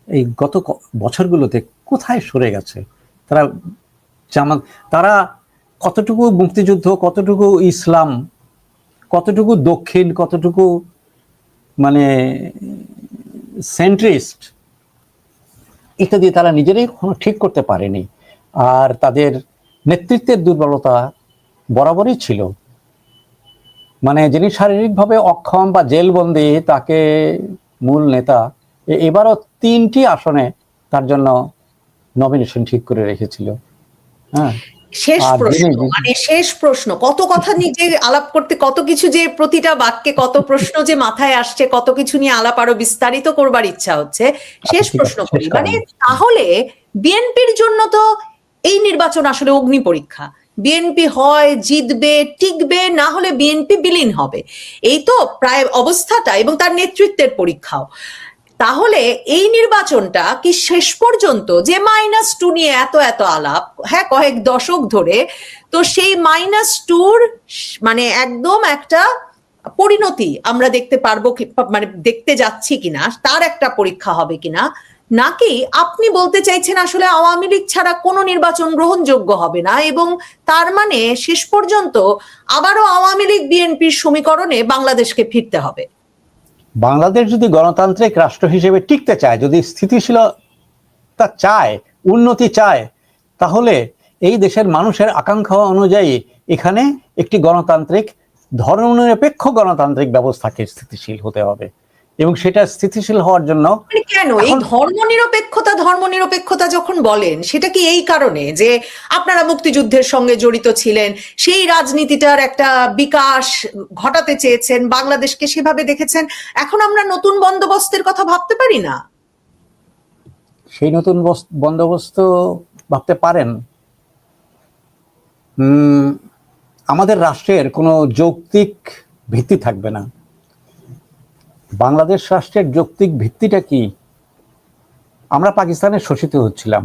এই গত বছরগুলোতে কোথায় সরে গেছে? তারা কতটুকু মুক্তিযুদ্ধ, কতটুকু ইসলাম, কতটুকু দক্ষিণ, কতটুকু মানে সেন্ট্রিস্ট ইত্যাদি তারা নিজেরাই কখনো ঠিক করতে পারেনি। আর তাদের নেতৃত্বের দুর্বলতা বরাবরই ছিল। মানে যিনি শারীরিকভাবে অক্ষম বা জেলবন্দি তাকে মূল নেতা এবারও 3টি আসনে তার জন্য নমিনেশন ঠিক করে রেখেছিল। হ্যাঁ, শেষ আর প্রশ্ন, মানে শেষ প্রশ্ন, কত কথা নিজে আলাপ করতে, কত কিছু যে প্রতিটা বাক্যে কত প্রশ্ন যে মাথায় আসছে, কত কিছু নিয়ে আলাপ আরো বিস্তারিত করবার ইচ্ছা হচ্ছে। শেষ ঠিক প্রশ্ন আছে, করি, শেষ মানে করেন। তাহলে বিএনপির জন্য তো এই নির্বাচন আসলে অগ্নি পরীক্ষা। বিএনপি হয় জিতবে, টিকবে, না হলে বিএনপি বিলীন হবে, এই তো প্রায় অবস্থাটা, এবং তার নেতৃত্বের পরীক্ষাও। তাহলে এই নির্বাচনটা কি শেষ পর্যন্ত, যে -2 নিয়ে এত এত আলাপ, হ্যাঁ, কয়েক দশক ধরে, তো সেই -2 মানে একদম একটা পরিণতি আমরা দেখতে পারবো কি, মানে দেখতে যাচ্ছি কিনা, তার একটা পরীক্ষা হবে কিনা, নাকি আপনি বলতে চাইছেন আসলে আওয়ামী লীগ ছাড়া কোনো নির্বাচন গ্রহণযোগ্য হবে না, এবং তার মানে শেষ পর্যন্ত আবারও আওয়ামী লীগ বিএনপির সমীকরণে বাংলাদেশকে ফিরতে হবে? বাংলাদেশ যদি গণতান্ত্রিক রাষ্ট্র হিসেবে টিকতে চায়, যদি স্থিতিশীলতা চায়, উন্নতি চায়, তাহলে এই দেশের মানুষের আকাঙ্ক্ষা অনুযায়ী এখানে একটি গণতান্ত্রিক, ধর্মনিরপেক্ষ গণতান্ত্রিক ব্যবস্থাকে স্থিতিশীল হতে হবে। এবং সেটা স্থিতিশীল হওয়ার জন্য মানে কেন এই ধর্মনিরপেক্ষতা যখন বলেন, সেটা কি এই কারণে যে আপনারা মুক্তিযুদ্ধের সঙ্গে জড়িত ছিলেন, সেই রাজনীতিটার একটা বিকাশ ঘটাতে চেয়েছেন, বাংলাদেশকে সেভাবে দেখেছেন, এখন আমরা নতুন বন্দোবস্তের কথা ভাবতে পারি না? সেই নতুন বন্দোবস্ত ভাবতে পারেন। আমাদের রাষ্ট্রের কোনো যৌক্তিক ভিত্তি থাকবে না। বাংলাদেশ রাষ্ট্রের যৌক্তিক ভিত্তিটা কি? আমরা পাকিস্তানে শোষিত হচ্ছিলাম।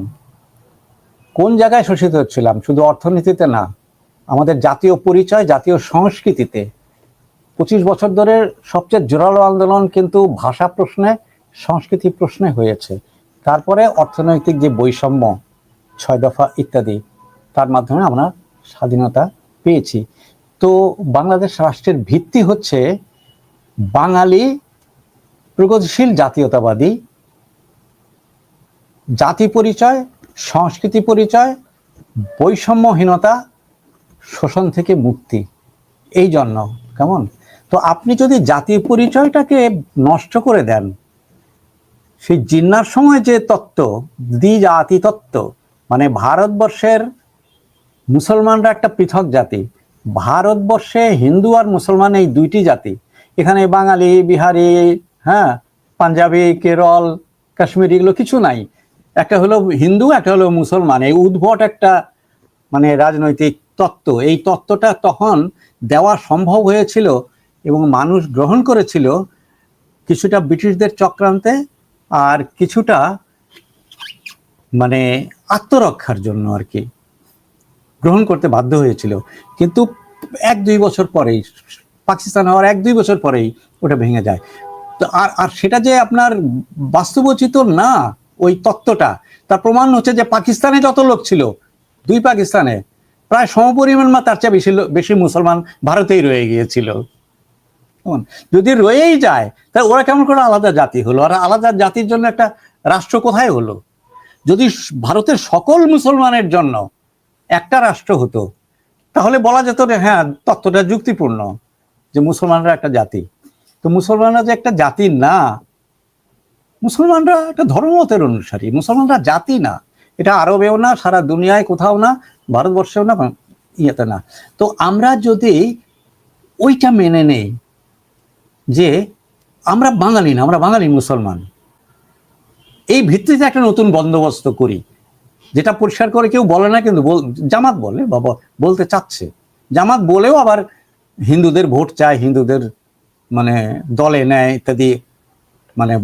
কোন জায়গায় শোষিত হচ্ছিলাম? শুধু অর্থনীতিতে না, আমাদের জাতীয় পরিচয়, জাতীয় সংস্কৃতিতে। 25 বছর ধরে সবচেয়ে জোরালো আন্দোলন কিন্তু ভাষা প্রশ্নে, সংস্কৃতি প্রশ্নে হয়েছে। তারপরে অর্থনৈতিক যে বৈষম্য, 6 দফা ইত্যাদি, তার মাধ্যমে আমরা স্বাধীনতা পেয়েছি। তো বাংলাদেশ রাষ্ট্রের ভিত্তি হচ্ছে বাঙালি প্রগতিশীল জাতীয়তাবাদী, জাতি পরিচয়, সংস্কৃতি পরিচয়, বৈষম্যহীনতা, শোষণ থেকে মুক্তি। এই জন্য কেমন? তো আপনি যদি জাতীয় পরিচয়টাকে নষ্ট করে দেন, সেই জিন্নার সময় যে তত্ত্ব, দ্বিজাতি তত্ত্ব, মানে ভারতবর্ষের মুসলমানরা একটা পৃথক জাতি, ভারতবর্ষে হিন্দু আর মুসলমান এই দুইটি জাতি, এখানে বাঙালি, বিহারি, হ্যাঁ, পাঞ্জাবি, কেরল, কাশ্মীরি, এগুলো কিছু নাই। একটা হলো হিন্দু, একটা হলো মুসলমান। এই উদ্ভট একটা মানে রাজনৈতিক তত্ত্ব, এই তত্ত্বটা তখন দেওয়া সম্ভব হয়েছিল এবং মানুষ গ্রহণ করেছিল কিছুটা ব্রিটিশদের চক্রান্তে, আর কিছুটা মানে আত্মরক্ষার জন্য আর কি গ্রহণ করতে বাধ্য হয়েছিল। কিন্তু 1-2 বছর পরেই, পাকিস্তান হওয়ার 1-2 বছর পরেই ওটা ভেঙে যায়। তো আর সেটা যে আপনার বাস্তবোচিত না ওই তত্ত্বটা, তার প্রমাণ হচ্ছে যে পাকিস্তানে যত লোক ছিল, 2 পাকিস্তানে প্রায় সমপরিমাণ বা তার চেয়ে বেশি মুসলমান ভারতেই রয়ে গিয়েছিল। যদি রয়েই যায়, তাহলে ওরা কেমন করে আলাদা জাতি হলো? আর আলাদা জাতির জন্য একটা রাষ্ট্র কোথায় হলো? যদি ভারতের সকল মুসলমানের জন্য একটা রাষ্ট্র হতো, তাহলে বলা যেত যে হ্যাঁ, তত্ত্বটা যুক্তিপূর্ণ, যে মুসলমানরা একটা জাতি। তো মুসলমানরা যে একটা জাতি না, মুসলমানরা একটা ধর্মমতের অনুসারী, মুসলমানরা জাতি না। এটা আরবেও না, সারা দুনিয়ায় কোথাও না, ভারতবর্ষেও না, ইয়েতে না। তো আমরা যদি ওইটা মেনে নেই যে আমরা বাঙালি না, আমরা বাঙালি মুসলমান, এই ভিত্তিতে একটা নতুন বন্দোবস্ত করি, যেটা পরিষ্কার করে কেউ বলে না, কিন্তু জামাত বলে, বাবা বলতে চাচ্ছে, জামাত বলেও আবার হিন্দুদের ভোট চায়, হিন্দুদের মানে দলে নেয় ইত্যাদি, মানে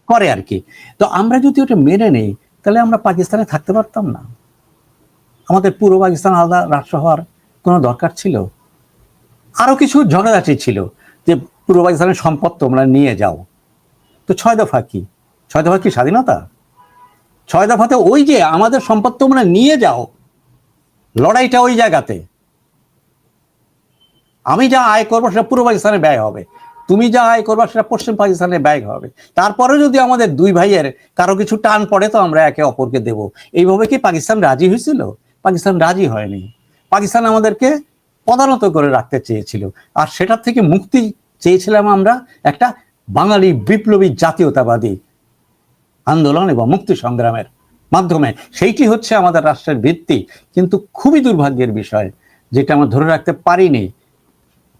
করে আর কি। তো আমরা যদি ওটা মেনে নেই, তাহলে আমরা পাকিস্তানে থাকতে পারতাম না। আমাদের পূর্ব পাকিস্তান আলাদা রাষ্ট্র হওয়ার কোনো দরকার ছিল? আরো কিছু ঝগড়াঝাটি ছিল যে পূর্ব পাকিস্তানের সম্পদ তোমরা নিয়ে যাও। তো 6 দফা কি? 6 দফা কি স্বাধীনতা? 6 দফাতে ওই যে আমাদের সম্পদ তোমরা নিয়ে যাও, লড়াইটা ওই জায়গাতে। আমি যা আয় করবো সেটা পূর্ব পাকিস্তানে ব্যয় হবে, তুমি যা আয় করবা সেটা পশ্চিম পাকিস্তানে ব্যয় হবে। তারপরে যদি আমাদের 2 ভাইয়ের কারো কিছু টান পড়ে, তো আমরা একে অপরকে দেব। এইভাবে কি পাকিস্তান রাজি হয়েছিল? পাকিস্তান রাজি হয়নি। পাকিস্তান আমাদেরকে পদানত করে রাখতে চেয়েছিল, আর সেটা থেকে মুক্তি চেয়েছিলাম আমরা, একটা বাঙালি বিপ্লবী জাতীয়তাবাদী আন্দোলন এবং মুক্তি সংগ্রামের মাধ্যমে। সেইটি হচ্ছে আমাদের রাষ্ট্রের ভিত্তি। কিন্তু খুবই দুর্ভাগ্যের বিষয়, যেটা আমরা ধরে রাখতে পারিনি,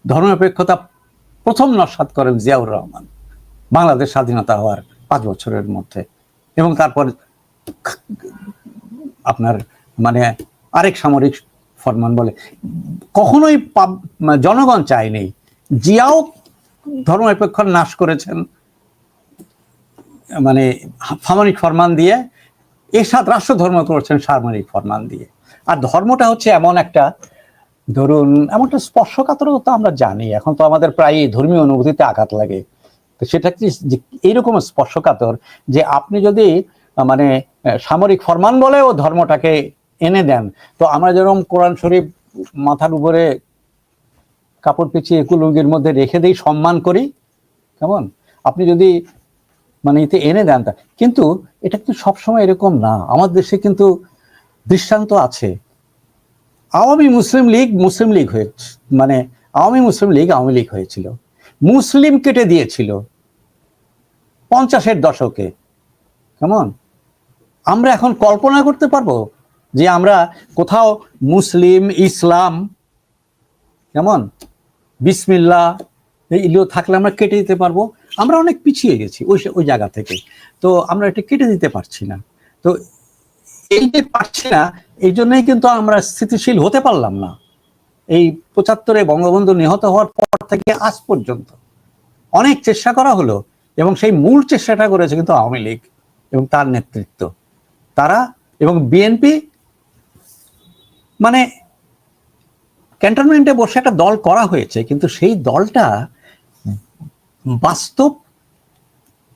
ধর্মনিরপেক্ষতা প্রথম নস্যাৎ করেন জিয়াউর রহমান বাংলাদেশ স্বাধীনতা হওয়ার 5 বছরের মধ্যে, এবং তারপর আপনার মানে আরেক সামরিক ফরমান বলে। কখনোই জনগণ চায়নি। জিয়াও ধর্মনিরপেক্ষ নাশ করেছেন মানে সামরিক ফরমান দিয়ে, এরশাদ রাষ্ট্র ধর্ম করেছেন সামরিক ফরমান দিয়ে। আর ধর্মটা হচ্ছে এমন একটা, ধরুন এমনটা স্পর্শকাতরতা আমরা জানি, এখন তো আমাদের প্রায় ধর্মীয় অনুভূতিতে আঘাত লাগে। তো সেটা কি এইরকম স্পর্শকাতর যে আপনি যদি মানে সামরিক ফরমান বলেও ধর্মটাকে এনে দেন, তো আমরা যেরকম কোরআন শরীফ মাথার উপরে কাপড় পিছিয়ে কুলুঙ্গির মধ্যে রেখে দিই, সম্মান করি, কেমন আপনি যদি মানে এতে এনে দেন তা। কিন্তু এটা কিন্তু সবসময় এরকম না। আমাদের দেশে কিন্তু দৃষ্টান্ত আছে। আওয়ামী মুসলিম লীগ হয়েছে, মানে আওয়ামী মুসলিম লীগ আওয়ামী লীগ হয়েছিল, মুসলিম কেটে দিয়েছিল 50-এর দশকে। কেমন আমরা এখন কল্পনা করতে পারবো যে আমরা কোথাও মুসলিম, ইসলাম, কেমন বিসমিল্লাহ এগুলো থাকলে আমরা কেটে দিতে পারবো? আমরা অনেক পিছিয়ে গেছি ওই জায়গা থেকে, তো আমরা এটা কেটে দিতে পারছি না। তো এই যে পারছি না, এই জন্যই কিন্তু আমরা স্থিতিশীল হতে পারলাম না। এই 75-এ বঙ্গবন্ধু নিহত হওয়ার পর থেকে আজ পর্যন্ত অনেক চেষ্টা করা হলো, এবং সেই মূল চেষ্টাটা করেছে কিন্তু আওয়ামী লীগ এবং তার নেতৃত্ব, তারা এবং বিএনপি। মানে ক্যান্টনমেন্টে বসে একটা দল করা হয়েছে, কিন্তু সেই দলটা বাস্তব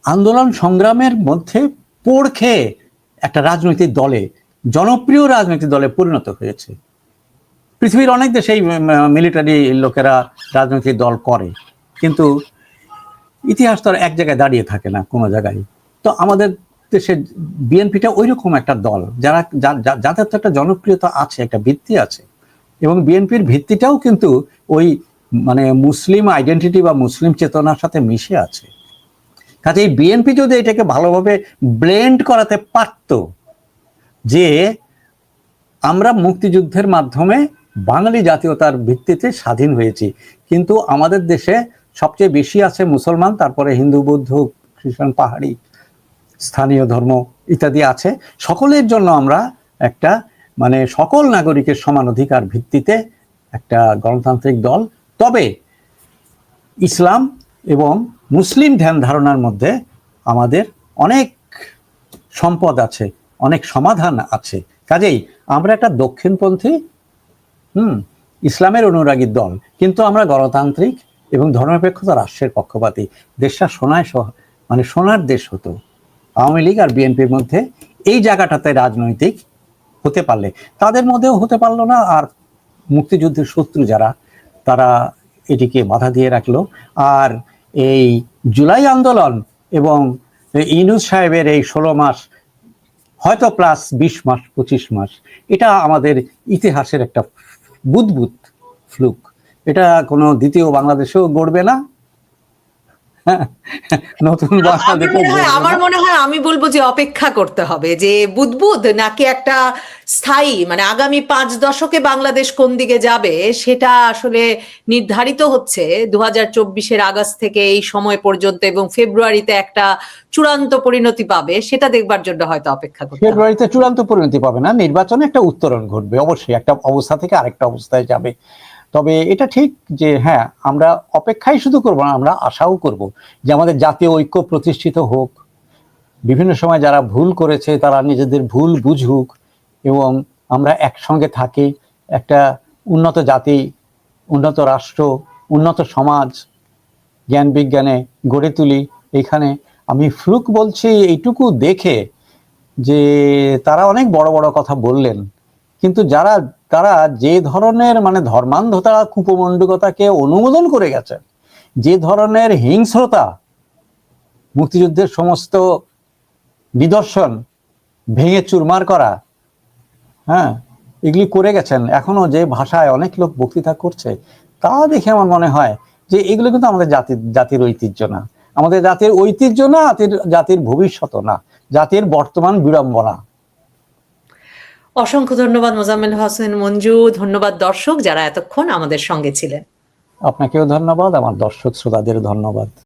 আন্দোলন সংগ্রামের মধ্যে পোড় খেয়ে একটা রাজনৈতিক দলে, জনপ্রিয় রাজনৈতিক দলে পরিণত হয়েছে। পৃথিবীর অনেক দেশেই মিলিটারি লোকেরা রাজনৈতিক দল করে, কিন্তু ইতিহাস তো আর এক জায়গায় দাঁড়িয়ে থাকে না কোনো জায়গায়। তো আমাদের দেশে বিএনপিটা ওই রকম একটা দল, যাদের তো একটা জনপ্রিয়তা আছে, একটা ভিত্তি আছে, এবং বিএনপির ভিত্তিটাও কিন্তু ওই মানে মুসলিম আইডেন্টিটি বা মুসলিম চেতনার সাথে মিশে আছে। কাজে বিএনপি যদি এটাকে ভালোভাবে ব্লেন্ড করাতে পারত, যে আমরা মুক্তিযুদ্ধের মাধ্যমে বাঙালি জাতীয়তার ভিত্তিতে স্বাধীন হয়েছি, কিন্তু আমাদের দেশে সবচেয়ে বেশি আছে মুসলমান, তারপরে হিন্দু, বৌদ্ধ, খ্রিস্টান, পাহাড়ি, স্থানীয় ধর্ম ইত্যাদি আছে। সকলের জন্য আমরা একটা মানে সকল নাগরিকের সমান অধিকার ভিত্তিতে একটা গণতান্ত্রিক দল। তবে ইসলাম এবং মুসলিম ধ্যান ধারণার মধ্যে আমাদের অনেক সম্পদ আছে, অনেক সমাধান আছে। কাজেই আমরা একটা দক্ষিণপন্থী ইসলামের অনুরাগী দল, কিন্তু আমরা গণতান্ত্রিক এবং ধর্মনিরপেক্ষতা রাষ্ট্রের পক্ষপাতী। দেশটা মানে সোনার দেশ হতো আওয়ামী লীগ আর বিএনপির মধ্যে। এই জায়গাটাতে রাজনৈতিক হতে পারলে, তাদের মধ্যেও হতে পারলো না, আর মুক্তিযুদ্ধের শত্রু যারা, তারা এটিকে বাধা দিয়ে রাখলো। আর এই জুলাই আন্দোলন এবং ইউনূস সাহেবের এই 16 মাস, হয়তো প্লাস 20 মাস 25 মাস, এটা আমাদের ইতিহাসের একটা বুদবুদ ফ্লুক। এটা কোনো দ্বিতীয় বাংলাদেশেও গড়বে না, নতুন আমার মনে হয় আমি বলবো যে অপেক্ষা করতে হবে, যে বুদবুদ নাকি একটা স্থায়ী, মানে আগামী 5 দশকে বাংলাদেশ কোন দিকে যাবে সেটা আসলে নির্ধারিত হচ্ছে 2024-এর আগস্ট থেকে এই সময় পর্যন্ত, এবং ফেব্রুয়ারিতে একটা চূড়ান্ত পরিণতি পাবে, সেটা দেখবার জন্য হয়তো অপেক্ষা করতে হবে। ফেব্রুয়ারিতে চূড়ান্ত পরিণতি পাবে না, নির্বাচনে একটা উত্তরণ ঘটবে অবশ্যই, একটা অবস্থা থেকে আরেকটা অবস্থায় যাবে। তবে এটা ঠিক যে হ্যাঁ, আমরা অপেক্ষাই শুধু করব না, আমরা আশাও করব যে আমাদের জাতীয় ঐক্য প্রতিষ্ঠিত হোক, বিভিন্ন সময় যারা ভুল করেছে তারা নিজেদের ভুল বুঝুক, এবং আমরা একসঙ্গে থাকি, একটা উন্নত জাতি, উন্নত রাষ্ট্র, উন্নত সমাজ জ্ঞান বিজ্ঞানে গড়ে তুলি। এখানে আমি ফ্লুক বলছি এইটুকু দেখে যে তারা অনেক বড় বড় কথা বললেন, কিন্তু তারা যে ধরনের মানে ধর্মান্ধতা, কুপমণ্ডুকতাকে অনুমোদন করে গেছেন, যে ধরনের হিংস্রতা, মুক্তিযুদ্ধের সমস্ত নিদর্শন ভেঙে চুরমার করা, এগুলি করে গেছেন, এখনো যে ভাষায় অনেক লোক বক্তৃতা করছে, তা দেখে আমার মনে হয় যে এগুলো কিন্তু আমাদের জাতির ঐতিহ্য না। আমাদের জাতির ঐতিহ্য না, জাতির ভবিষ্যৎ না, জাতির বর্তমান বিড়ম্বনা। অসংখ্য ধন্যবাদ মোজাম্মেল হোসেন মঞ্জু। ধন্যবাদ দর্শক যারা এতক্ষণ আমাদের সঙ্গে ছিলেন। আপনাকেও ধন্যবাদ, আমার দর্শক শ্রোতাদের ধন্যবাদ।